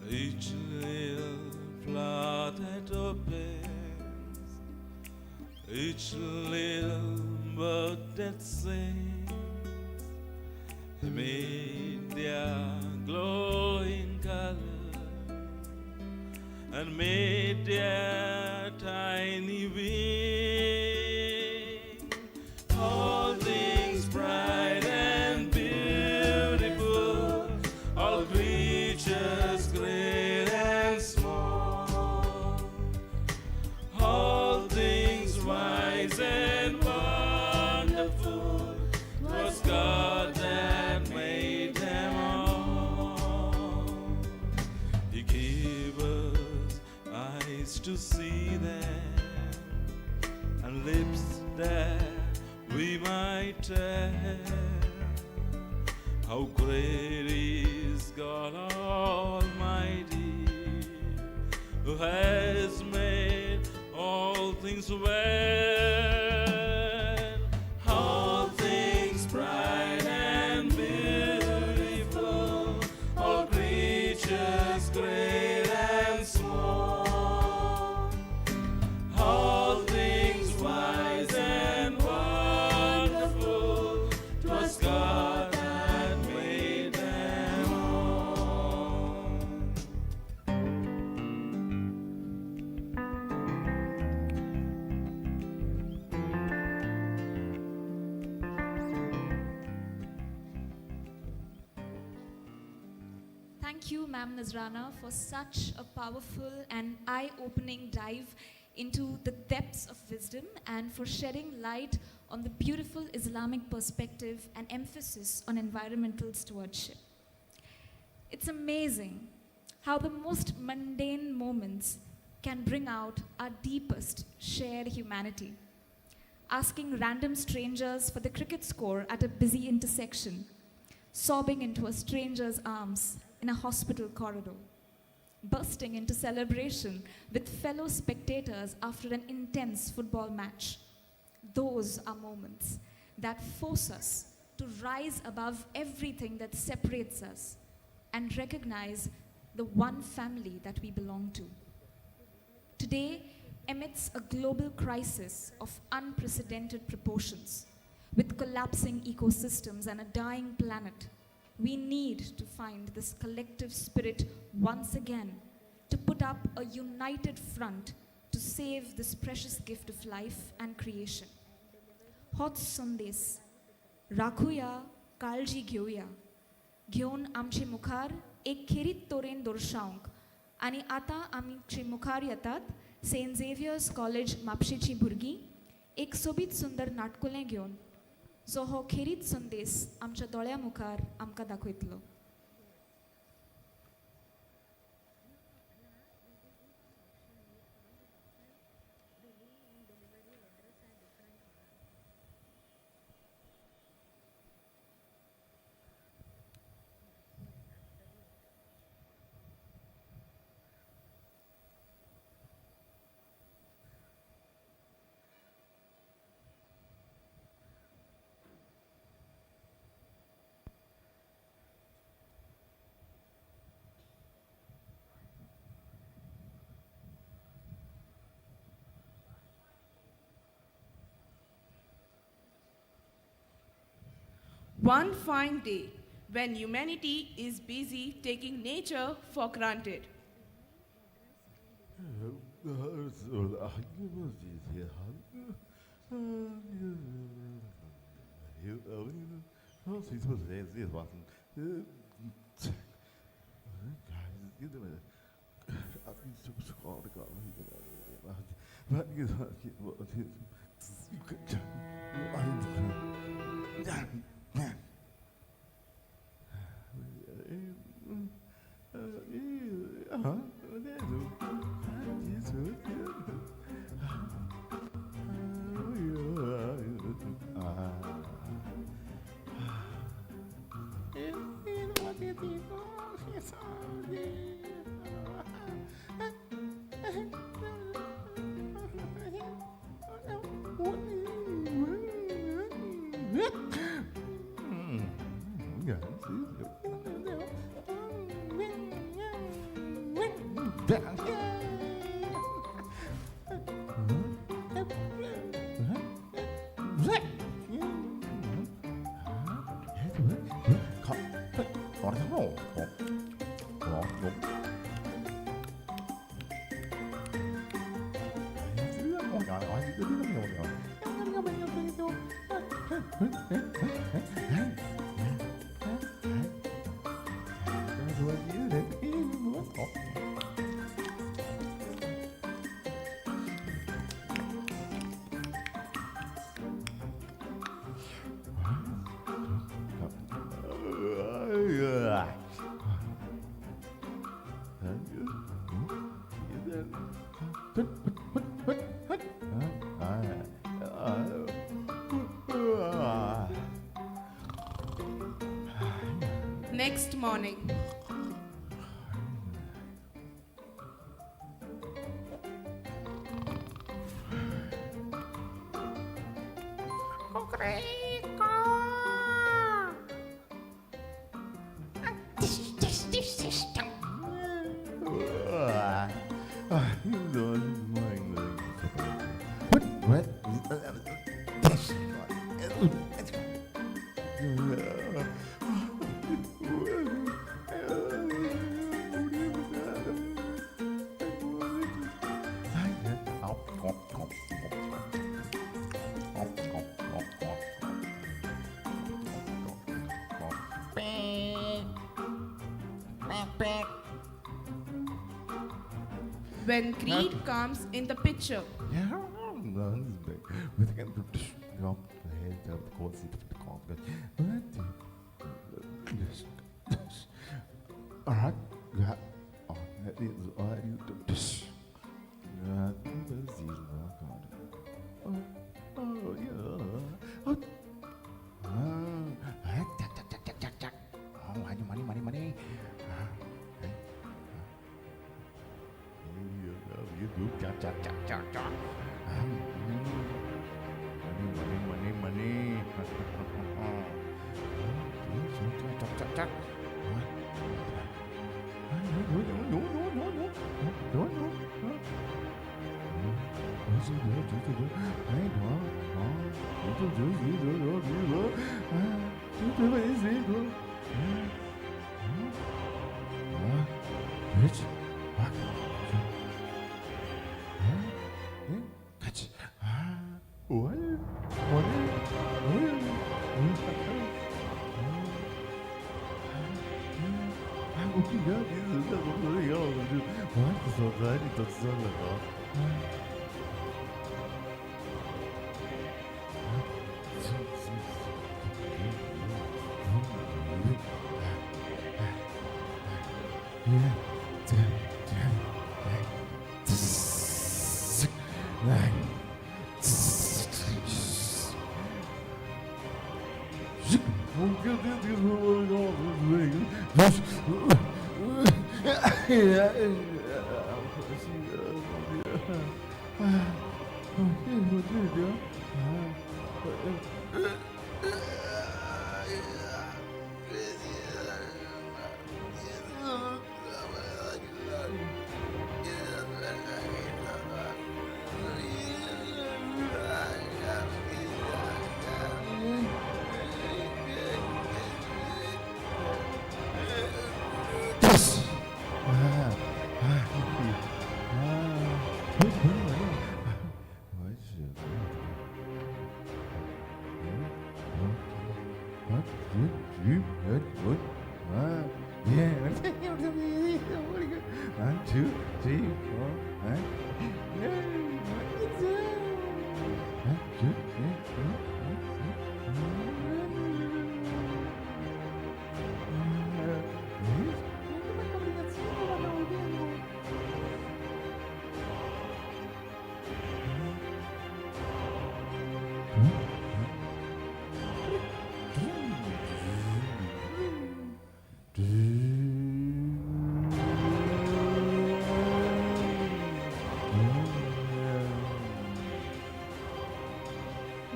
Each little flower that opens, each little bird that sings, He made their glowing color and made their tiny wings. All things bright and beautiful, all creatures great and small, all things wise and wonderful, 'twas God that made them all. He gave us eyes to see them and lips that we might tell how great is God Almighty, who has made all things well. All things bright and beautiful, all creatures great and small, all things wise and wonderful, 'twas God that made them all. thank you, Ma'am Nazrana, for such a powerful and eye-opening dive into the depths of wisdom and for shedding light on the beautiful Islamic perspective and emphasis on environmental stewardship. It's amazing how the most mundane moments can bring out our deepest shared humanity. Asking random strangers for the cricket score at a busy intersection, sobbing into a stranger's arms in a hospital corridor, bursting into celebration with fellow spectators after an intense football match. Those are moments that force us to rise above everything that separates us and recognize the one family that we belong to. Today, amidst a global crisis of unprecedented proportions, with collapsing ecosystems and a dying planet, we need to find this collective spirit once again to put up a united front to save this precious gift of life and creation. Hoच संदेश राखूया काळजी घेऊया घेऊन आमचे मुखार एक खेरीत तोरेन दर्शावंक आणि आता आमचे मुखार येतात सेंट झेवियर्स कॉलेज म्हापशेची भुरगीं एक सोबीत सुंदर नाटकुलें घेवन जो हो खेरीत संदेश आमच्या दोळ्या मुखार आमकां दाखयतलो. One fine day when humanity is busy taking nature for granted. Next morning. When greed comes in the picture, money. Money.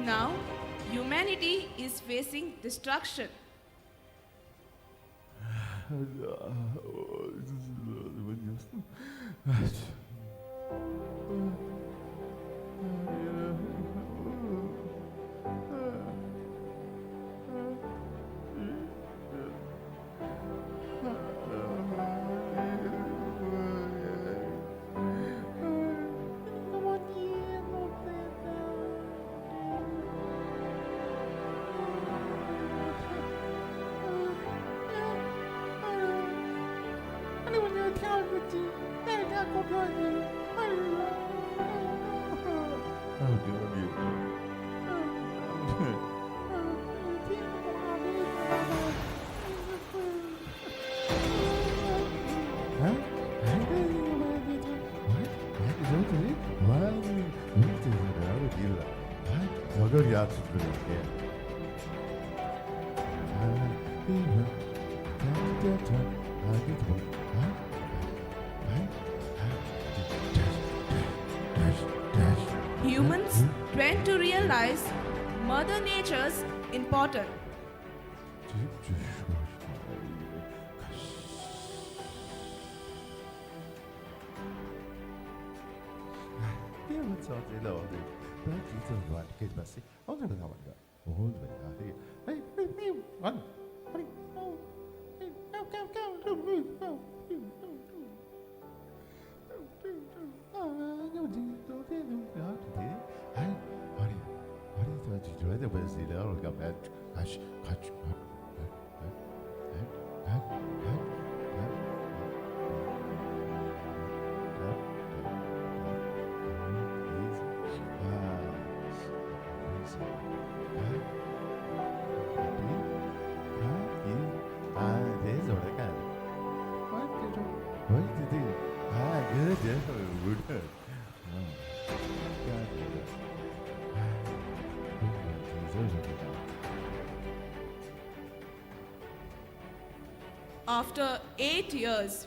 now humanity is facing destruction. Humans tend to realize Mother Nature's importance. After 8 years,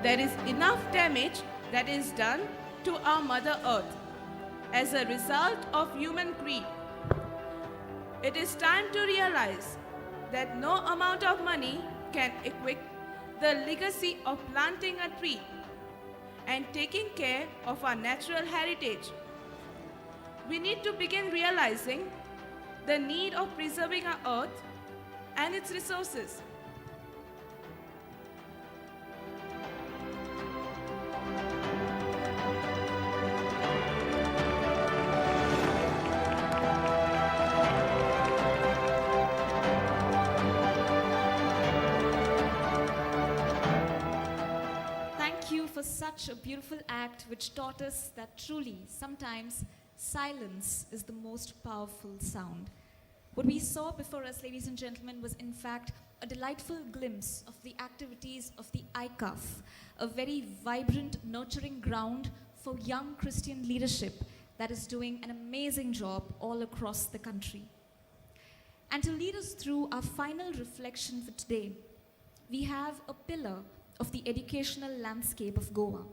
there is enough damage that is done to our Mother Earth as a result of human greed. It is time to realize that no amount of money can equip the legacy of planting a tree and taking care of our natural heritage. We need to begin realizing the need of preserving our earth and its resources. Thank you for such a beautiful act which taught us that truly, sometimes, silence is the most powerful sound. What we saw before us, ladies and gentlemen, was in fact a delightful glimpse of the activities of the ICAF, a very vibrant, nurturing ground for young Christian leadership that is doing an amazing job all across the country. And to lead us through our final reflection for today, we have a pillar of the educational landscape of Goa,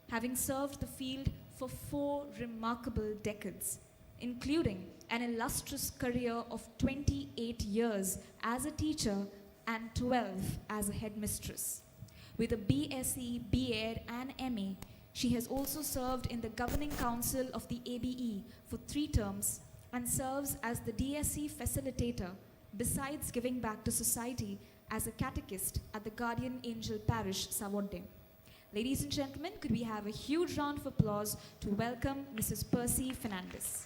having served the field for 4 remarkable decades, including an illustrious career of 28 years as a teacher and 12 as a headmistress. With a BSc, BEd and MA, she has also served in the governing council of the ABE for 3 terms and serves as the DSc facilitator, besides giving back to society as a catechist at the Guardian Angel Parish, Savonte. Ladies and gentlemen, could we have a huge round of applause to welcome Mrs. Percy Fernandez.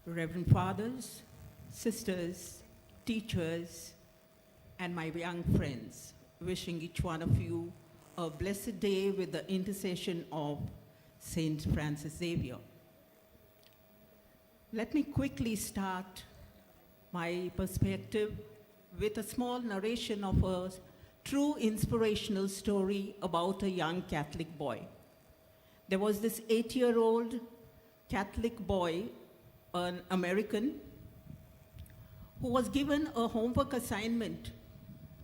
Reverend Fathers, Sisters, Teachers, and my young friends, wishing each one of you a blessed day with the intercession of Saint Francis Xavier. Let me quickly start my perspective with a small narration of a true inspirational story about a young Catholic boy. There was this 8-year-old Catholic boy, an American, who was given a homework assignment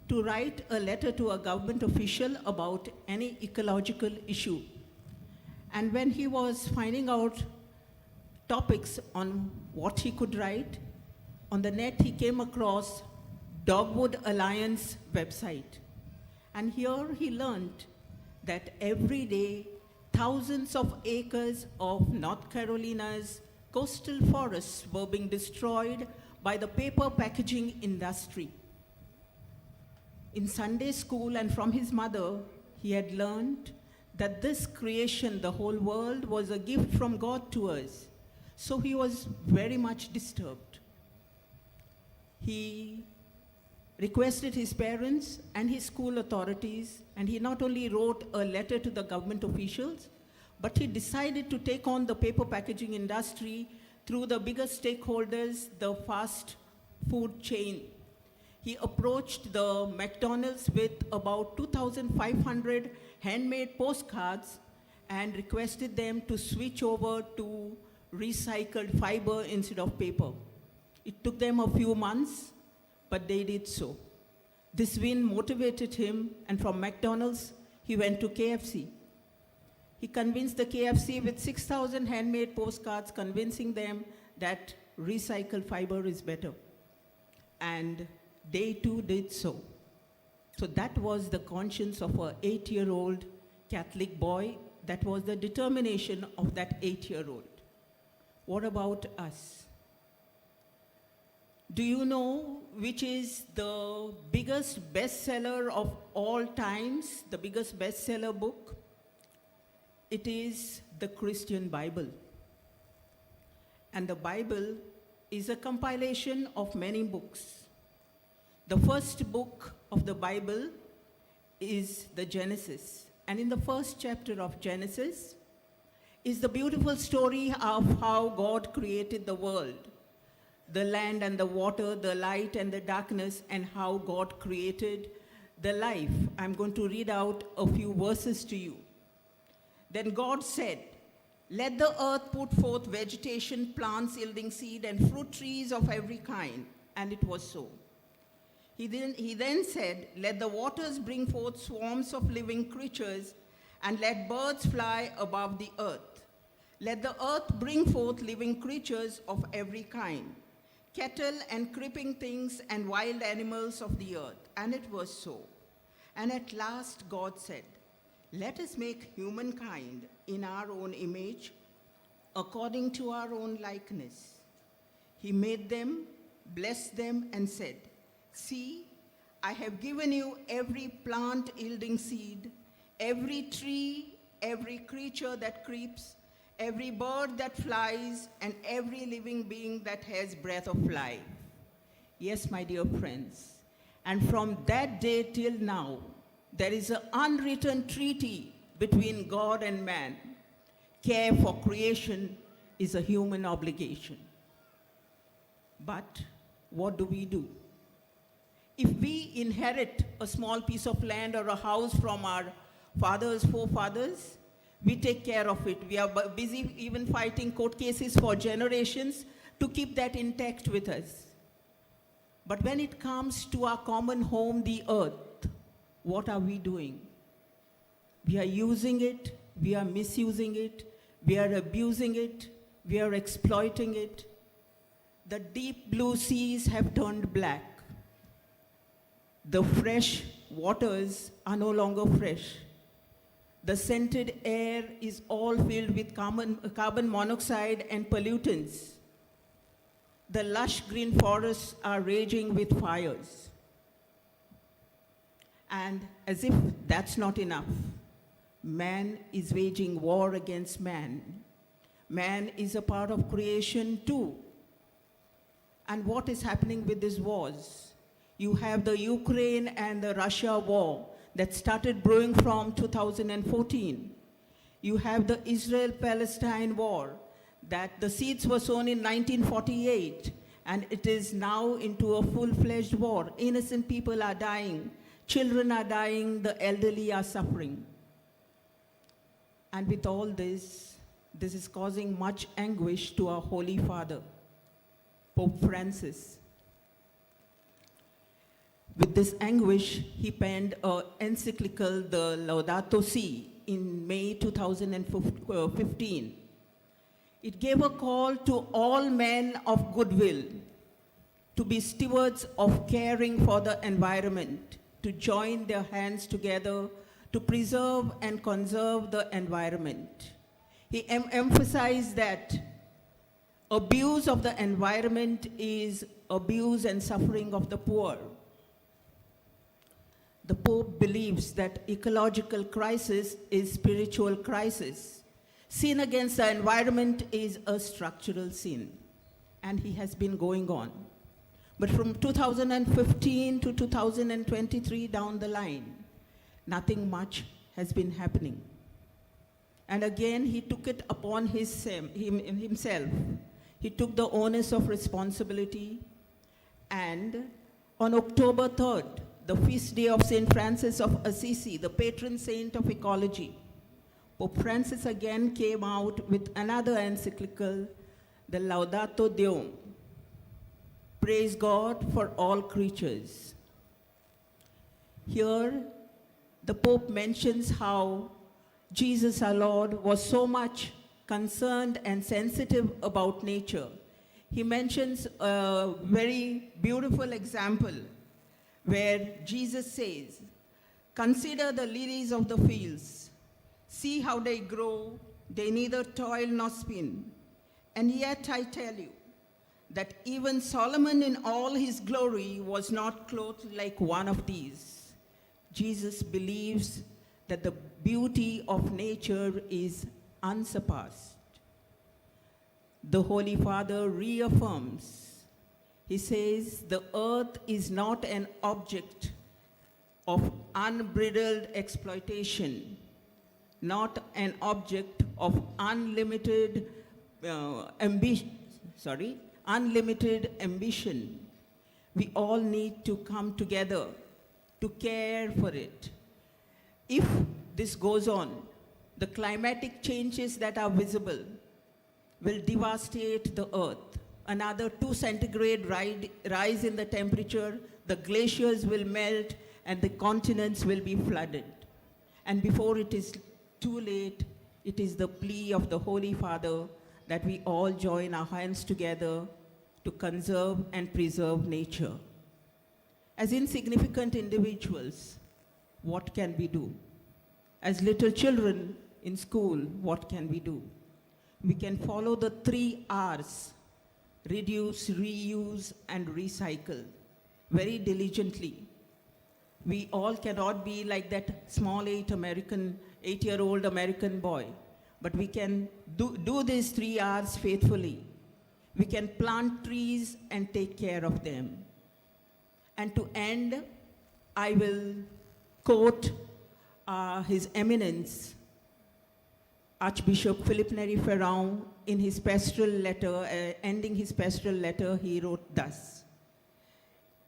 to write a letter to a government official about any ecological issue. And when he was finding out topics on what he could write, on the net he came across Dogwood Alliance website. And here he learned that every day thousands of acres of North Carolina's coastal forests were being destroyed by the paper packaging industry. In Sunday school and from his mother, he had learned that this creation, the whole world, was a gift from God to us. So he was very much disturbed. He requested his parents and his school authorities, and he not only wrote a letter to the government officials, but he decided to take on the paper packaging industry through the biggest stakeholders, the fast food chain. He approached the McDonald's with about 2,500 handmade postcards and requested them to switch over to recycled fiber instead of paper. It took them a few months, but they did so. This win motivated him, and from McDonald's, he went to KFC. He convinced the KFC with 6,000 handmade postcards, convincing them that recycled fiber is better. And they too did so. So that was the conscience of an 8-year-old Catholic boy That was the determination of that 8-year-old. What about us? Do you know which is the biggest bestseller of all times, the biggest bestseller book? It is the Christian Bible. And the Bible is a compilation of many books. The first book of the Bible is the Genesis. And in the first chapter of Genesis is the beautiful story of how God created the world, the land and the water, the light and the darkness, and how God created the life. I'm going to read out a few verses to you. Then God said, "Let the earth put forth vegetation, plants yielding seed, and fruit trees of every kind." And it was so. He then said, "Let the waters bring forth swarms of living creatures, and let birds fly above the earth. Let the earth bring forth living creatures of every kind, cattle and creeping things and wild animals of the earth." And it was so. And at last God said, "Let us make humankind in our own image, according to our own likeness." He made them, blessed them, and said, "See, I have given you every plant yielding seed, every tree, every creature that creeps, every bird that flies, and every living being that has breath of life." Yes, my dear friends, and from that day till now, there is an unwritten treaty between God and man. Care for creation is a human obligation. But what do? If we inherit a small piece of land or a house from our forefathers, we take care of it. We are busy even fighting court cases for generations to keep that intact with us. But when it comes to our common home, the earth, what are we doing? We are using it, we are misusing it, we are abusing it, we are exploiting it. The deep blue seas have turned black. The fresh waters are no longer fresh. The scented air is all filled with carbon monoxide and pollutants. The lush green forests are raging with fires. And as if that's not enough, man is waging war against man. Man is a part of creation too. And what is happening with these wars? You have the Ukraine and the Russia war that started brewing from 2014. You have the Israel-Palestine war that the seeds were sown in 1948, and it is now into a full-fledged war. Innocent people are dying, children are dying, the elderly are suffering. And with all this, this is causing much anguish to our Holy Father, Pope Francis. With this anguish, he penned an encyclical, the Laudato Si, in May 2015. It gave a call to all men of goodwill to be stewards of caring for the environment, to join their hands together to preserve and conserve the environment. He emphasized that abuse of the environment is abuse and suffering of the poor. The Pope believes that ecological crisis is spiritual crisis. Sin against the environment is a structural sin, and he has been going on. But from 2015 to 2023 down the line, nothing much has been happening. And again, he took it upon himself. He took the onus of responsibility, and on October 3rd, the feast day of St. Francis of Assisi, the patron saint of ecology, Pope Francis again came out with another encyclical, the Laudato Deum. Praise God for all creatures. Here, the Pope mentions how Jesus our Lord was so much concerned and sensitive about nature. He mentions a very beautiful example where Jesus says, "Consider the lilies of the fields. See how they grow, they neither toil nor spin. And yet I tell you that even Solomon in all his glory was not clothed like one of these. Jesus believes that the beauty of nature is unsurpassed. The Holy Father reaffirms. He says, the earth is not an object of unbridled exploitation, not an object of unlimited ambition. We all need to come together to care for it. If this goes on, the climatic changes that are visible will devastate the earth. Another 2 centigrade rise in the temperature, the glaciers will melt, and the continents will be flooded. And before it is too late, it is the plea of the Holy Father that we all join our hands together to conserve and preserve nature. As insignificant individuals, what can we do? As little children in school, what can we do? We can follow the 3 R's, reduce, reuse, and recycle, very diligently. We all cannot be like that small 8-year-old American boy, but we can do these 3 R's faithfully. We can plant trees and take care of them. And to end, I will quote His Eminence, Archbishop Philip Neri Ferrand, in his pastoral letter, ending his pastoral letter, he wrote thus: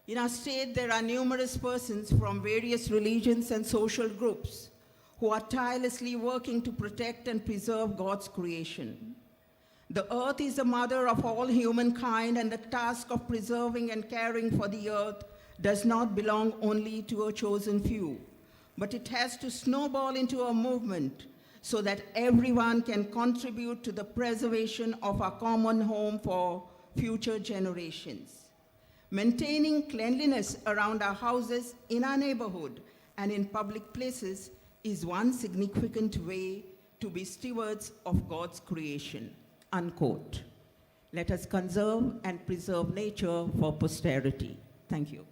in our state, there are numerous persons from various religions and social groups who are tirelessly working to protect and preserve God's creation. The earth is the mother of all humankind, and the task of preserving and caring for the earth does not belong only to a chosen few, but it has to snowball into a movement so that everyone can contribute to the preservation of our common home for future generations. Maintaining cleanliness around our houses, in our neighborhood, and in public places is one significant way to be stewards of God's creation, unquote. Let us conserve and preserve nature for posterity. Thank you.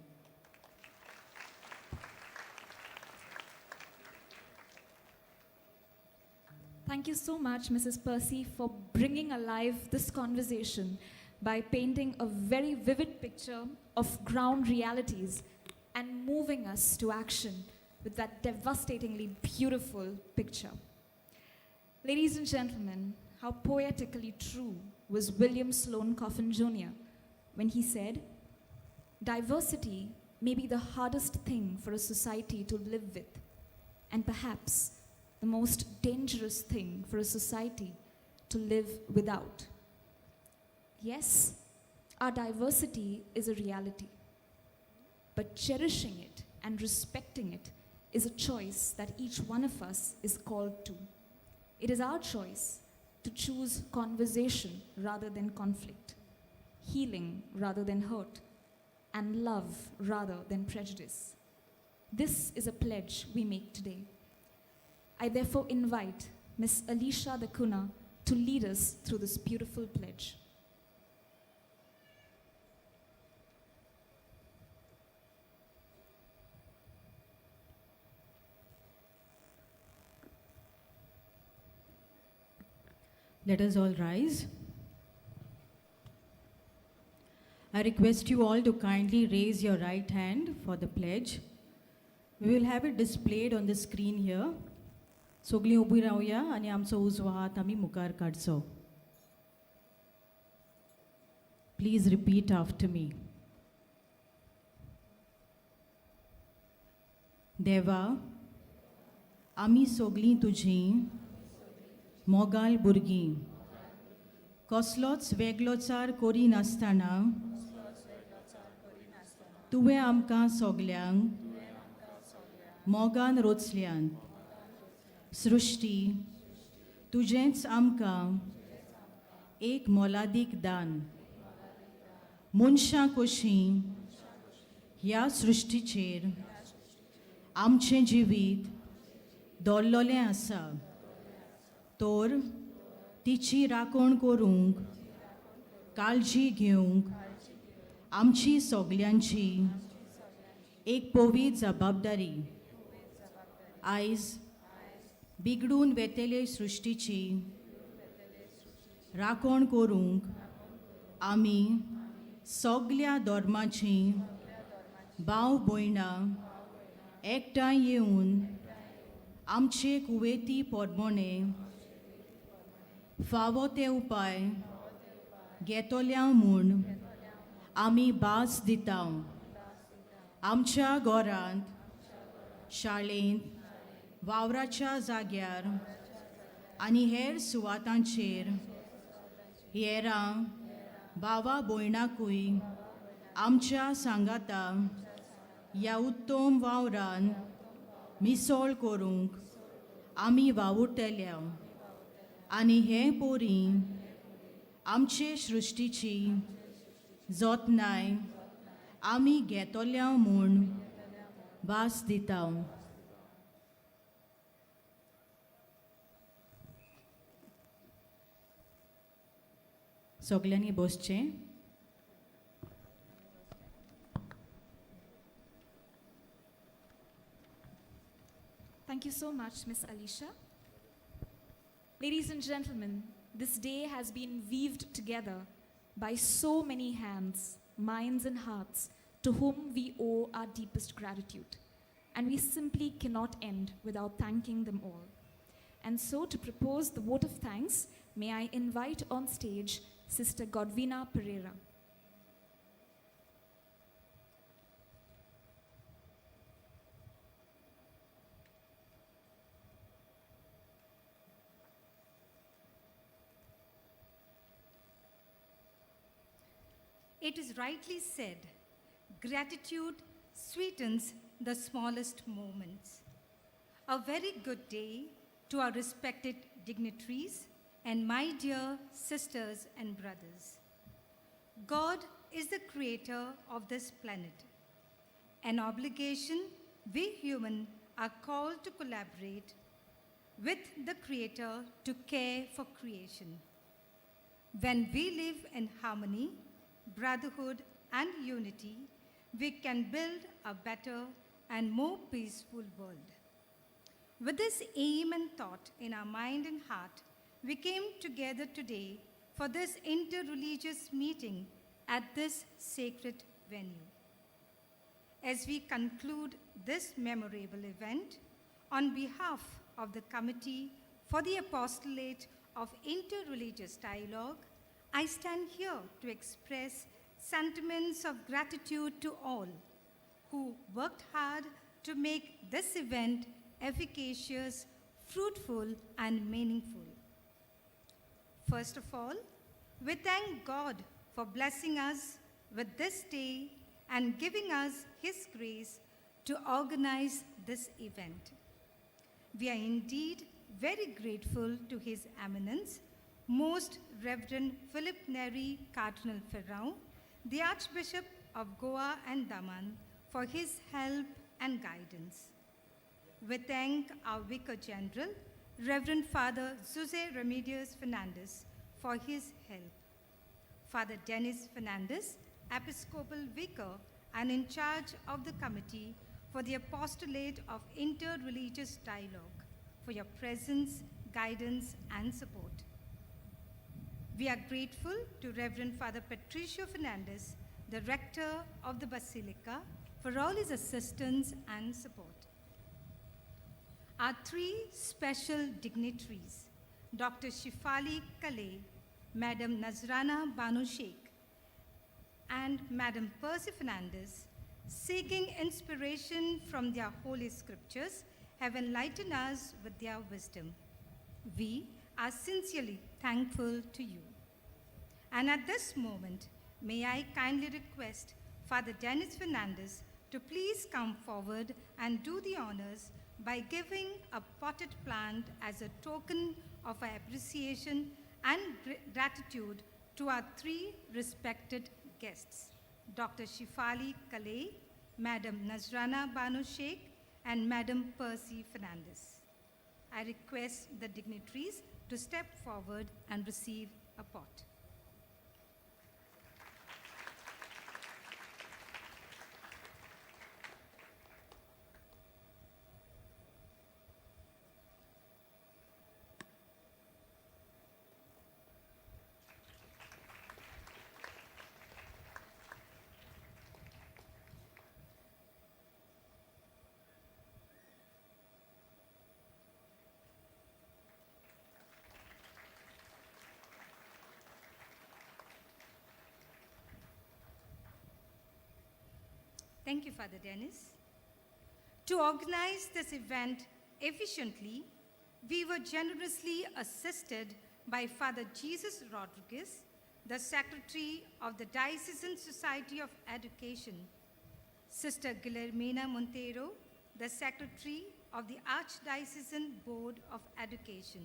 Thank you so much, Mrs. Percy, for bringing alive this conversation by painting a very vivid picture of ground realities and moving us to action with that devastatingly beautiful picture. Ladies and gentlemen, how poetically true was William Sloane Coffin Jr. when he said, "Diversity may be the hardest thing for a society to live with, and perhaps the most dangerous thing for a society to live without." Yes, our diversity is a reality, but cherishing it and respecting it is a choice that each one of us is called to. It is our choice to choose conversation rather than conflict, healing rather than hurt, and love rather than prejudice. This is a pledge we make today. I therefore invite Ms. Alicia Dacuna to lead us through this beautiful pledge. Let us all rise. I request you all to kindly raise your right hand for the pledge. We will have it displayed on the screen here. सगळीं उबी रावया आनी आमचो उजवा हात आमी मुखार काडचो. Please repeat after me. देवा, आमी सगळीं तुजीं मोगाल भुरगीं. कसलोच वेगळोचार करी नासतना तुवें आमकां सगल्यांक मोगान रोचल्यान. सृश्टी, तुजेंच आमकां एक मोलादीक दान. मनशां कशीं ह्या सृश्टीचेर आमचें जिवीत दवरलोलें आसा. तोर तिची राखण करूंक काळजी घेवंक आमची सगल्यांची एक पवित्र जबाबदारी आयज बिगडून वेतेले सृश्टीची राखण करूंक आमी सगल्या धर्माची भाव भयणां एकठांय येवन आमचे कुवेती पोरमोणे फावो ते उपाय घेतोल्या म्हूण आमी भास दिता आमच्या घरांत शाळेंत वावराच्या जाग्यार आनी हेर सुवातांचेर हेरां भावा भयणांकूय आमच्या सांगाता ह्या उत्तम वावरान मिसळ करूंक आमी वावुरतल्या आनी हे पोरी आमचे सृश्टीची जतनाय आमी घेतोल्या म्हूण भास दिता सगल्यांनी बसचें Thank you so much, Miss Alicia. Ladies and gentlemen, this day has been weaved together by so many hands, minds and hearts to whom we owe our deepest gratitude. And we simply cannot end without thanking them all. And so to propose the vote of thanks, may I invite on stage Sister Godwina Pereira. It is rightly said, gratitude sweetens the smallest moments. A very good day to our respected dignitaries and my dear sisters and brothers. God is the creator of this planet. An obligation we humans are called to collaborate with the creator to care for creation. When we live in harmony, brotherhood and unity, we can build a better and more peaceful world. With this aim and thought in our mind and heart, we came together today for this interreligious meeting at this sacred venue. As we conclude this memorable event, on behalf of the Committee for the Apostolate of Interreligious Dialogue, I stand here to express sentiments of gratitude to all who worked hard to make this event efficacious, fruitful, and meaningful. First of all, we thank God for blessing us with this day and giving us His grace to organize this event. We are indeed very grateful to His Eminence, Most Reverend Philip Neri Cardinal Ferrao, the Archbishop of Goa and Daman, for his help and guidance. We thank our Vicar General, Reverend Father Jose Remedios Fernandez, for his help. Father Dennis Fernandez, Episcopal Vicar and in charge of the Committee for the Apostolate of Interreligious Dialogue, for your presence, guidance, and support. We are grateful to Reverend Father Patricio Fernandez, the Rector of the Basilica, for all his assistance and support. Our three special dignitaries, Dr. Shifali Kale, Madam Nazrana Banu Sheikh, and Madam Percy Fernandez, seeking inspiration from their holy scriptures, have enlightened us with their wisdom. We are sincerely thankful to you. And at this moment, may I kindly request Father Dennis Fernandez to please come forward and do the honors by giving a potted plant as a token of our appreciation and gratitude to our three respected guests, Dr. Shifali Kale, Madam Nazrana Banu Sheikh, and Madam Percy Fernandez. I request the dignitaries to step forward and receive a pot. Thank you, Father Dennis. To organize this event efficiently, we were generously assisted by Father Jesus Rodriguez, the Secretary of the Diocesan Society of Education, Sister Guillermina Montero, the Secretary of the Archdiocesan Board of Education,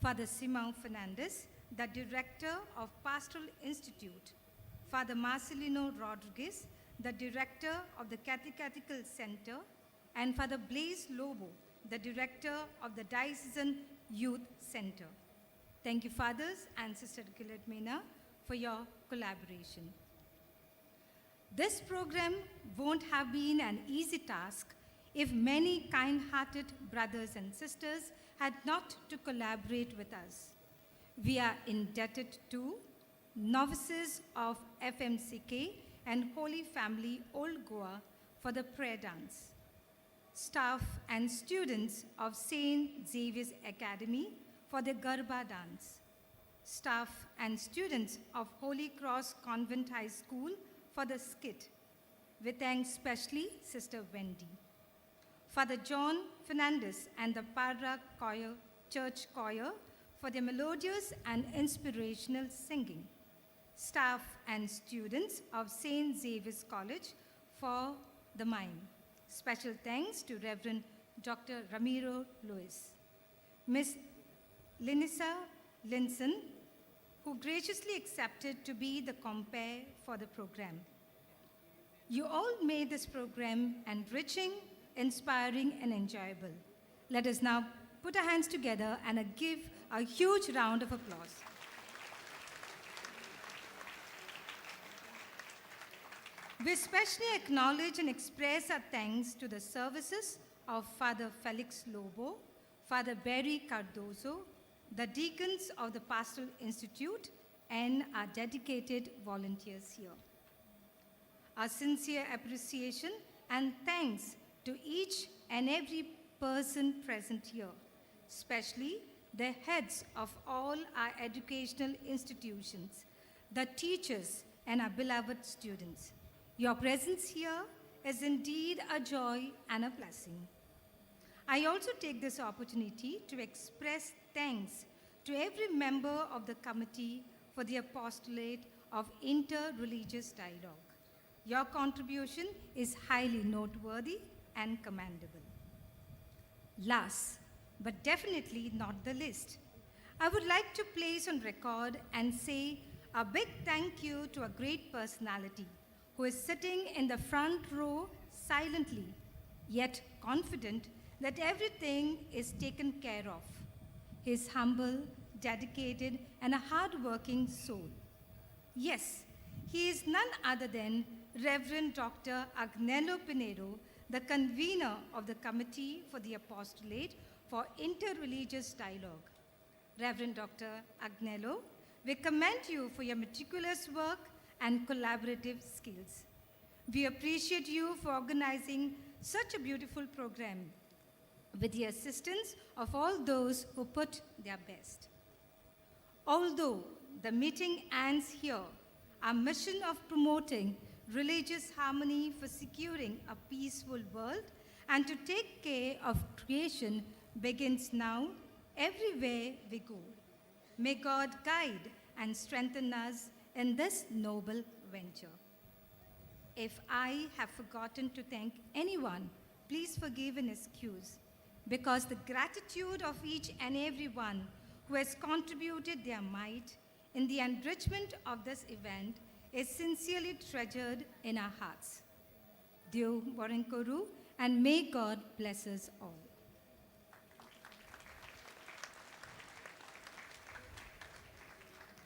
Father Simão Fernandes, the Director of Pastoral Institute, Father Marcelino Rodriguez, the Director of the Catechetical Center, and Father Blaise Lobo, the Director of the Diocesan Youth Center. Thank you, Fathers and Sister Guillermina, for your collaboration. This program won't have been an easy task if many kind-hearted brothers and sisters had not to collaborate with us. We are indebted to novices of FMCK and Holy Family Old Goa for the prayer dance, staff and students of St. Xavier's Academy for the Garba dance, staff and students of Holy Cross Convent High School for the Skit. We thank specially Sister Wendy, Father John Fernandes and the Parra Choir, Church Choir for their melodious and inspirational singing, staff and students of St. Xavier's College for the mime. Special thanks to Reverend Dr. Ramiro Luis, Miss Linissa Linson, who graciously accepted to be the compere for the program. You all made this program enriching, inspiring, and enjoyable. Let us now put our hands together and give a huge round of applause. We especially acknowledge and express our thanks to the services of Father Felix Lobo, Father Barry Cardozo, the deacons of the Pastoral Institute, and our dedicated volunteers here. Our sincere appreciation and thanks to each and every person present here, especially the heads of all our educational institutions, the teachers, and our beloved students. Your presence here is indeed a joy and a blessing. I also take this opportunity to express thanks to every member of the committee for the apostolate of interreligious dialogue. Your contribution is highly noteworthy and commendable. Last, but definitely not the least, I would like to place on record and say a big thank you to a great personality who is sitting in the front row silently, yet confident that everything is taken care of. His humble, dedicated, and a hard-working soul. Yes, he is none other than Reverend Dr. Agnello Pinero, the convener of the Committee for the Apostolate for Interreligious Dialogue. Reverend Dr. Agnello, we commend you for your meticulous work and collaborative skills. We appreciate you for organizing such a beautiful program with the assistance of all those who put their best. Although the meeting ends here, our mission of promoting religious harmony for securing a peaceful world and to take care of creation begins now everywhere we go. May God guide and strengthen us in this noble venture. If I have forgotten to thank anyone, please forgive and excuse, because the gratitude of each and every one who has contributed their might in the enrichment of this event is sincerely treasured in our hearts. Dieu Warinkoru, and may God bless us all.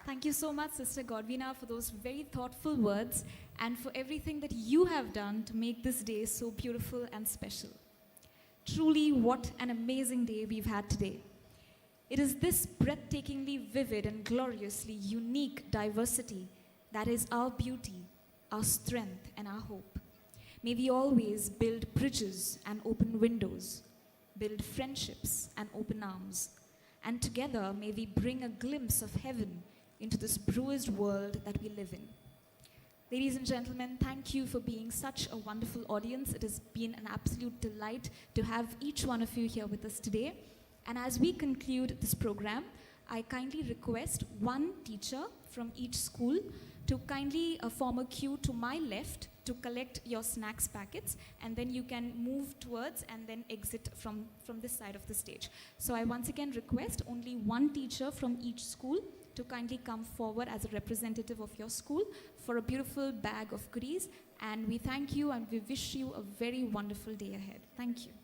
Thank you so much, Sister Godwina, for those very thoughtful words and for everything that you have done to make this day so beautiful and special. Truly, what an amazing day we've had today. It is this breathtakingly vivid and gloriously unique diversity that is our beauty, our strength, and our hope. May we always build bridges and open windows, build friendships and open arms, and together may we bring a glimpse of heaven into this bruised world that we live in. Ladies and gentlemen, thank you for being such a wonderful audience. It has been an absolute delight to have each one of you here with us today. And as we conclude this program, I kindly request one teacher from each school to kindly form a queue to my left to collect your snacks packets, and then you can move towards and then exit from this side of the stage. So I once again request only one teacher from each school to kindly come forward as a representative of your school for a beautiful bag of goodies. And we thank you and we wish you a very wonderful day ahead. Thank you.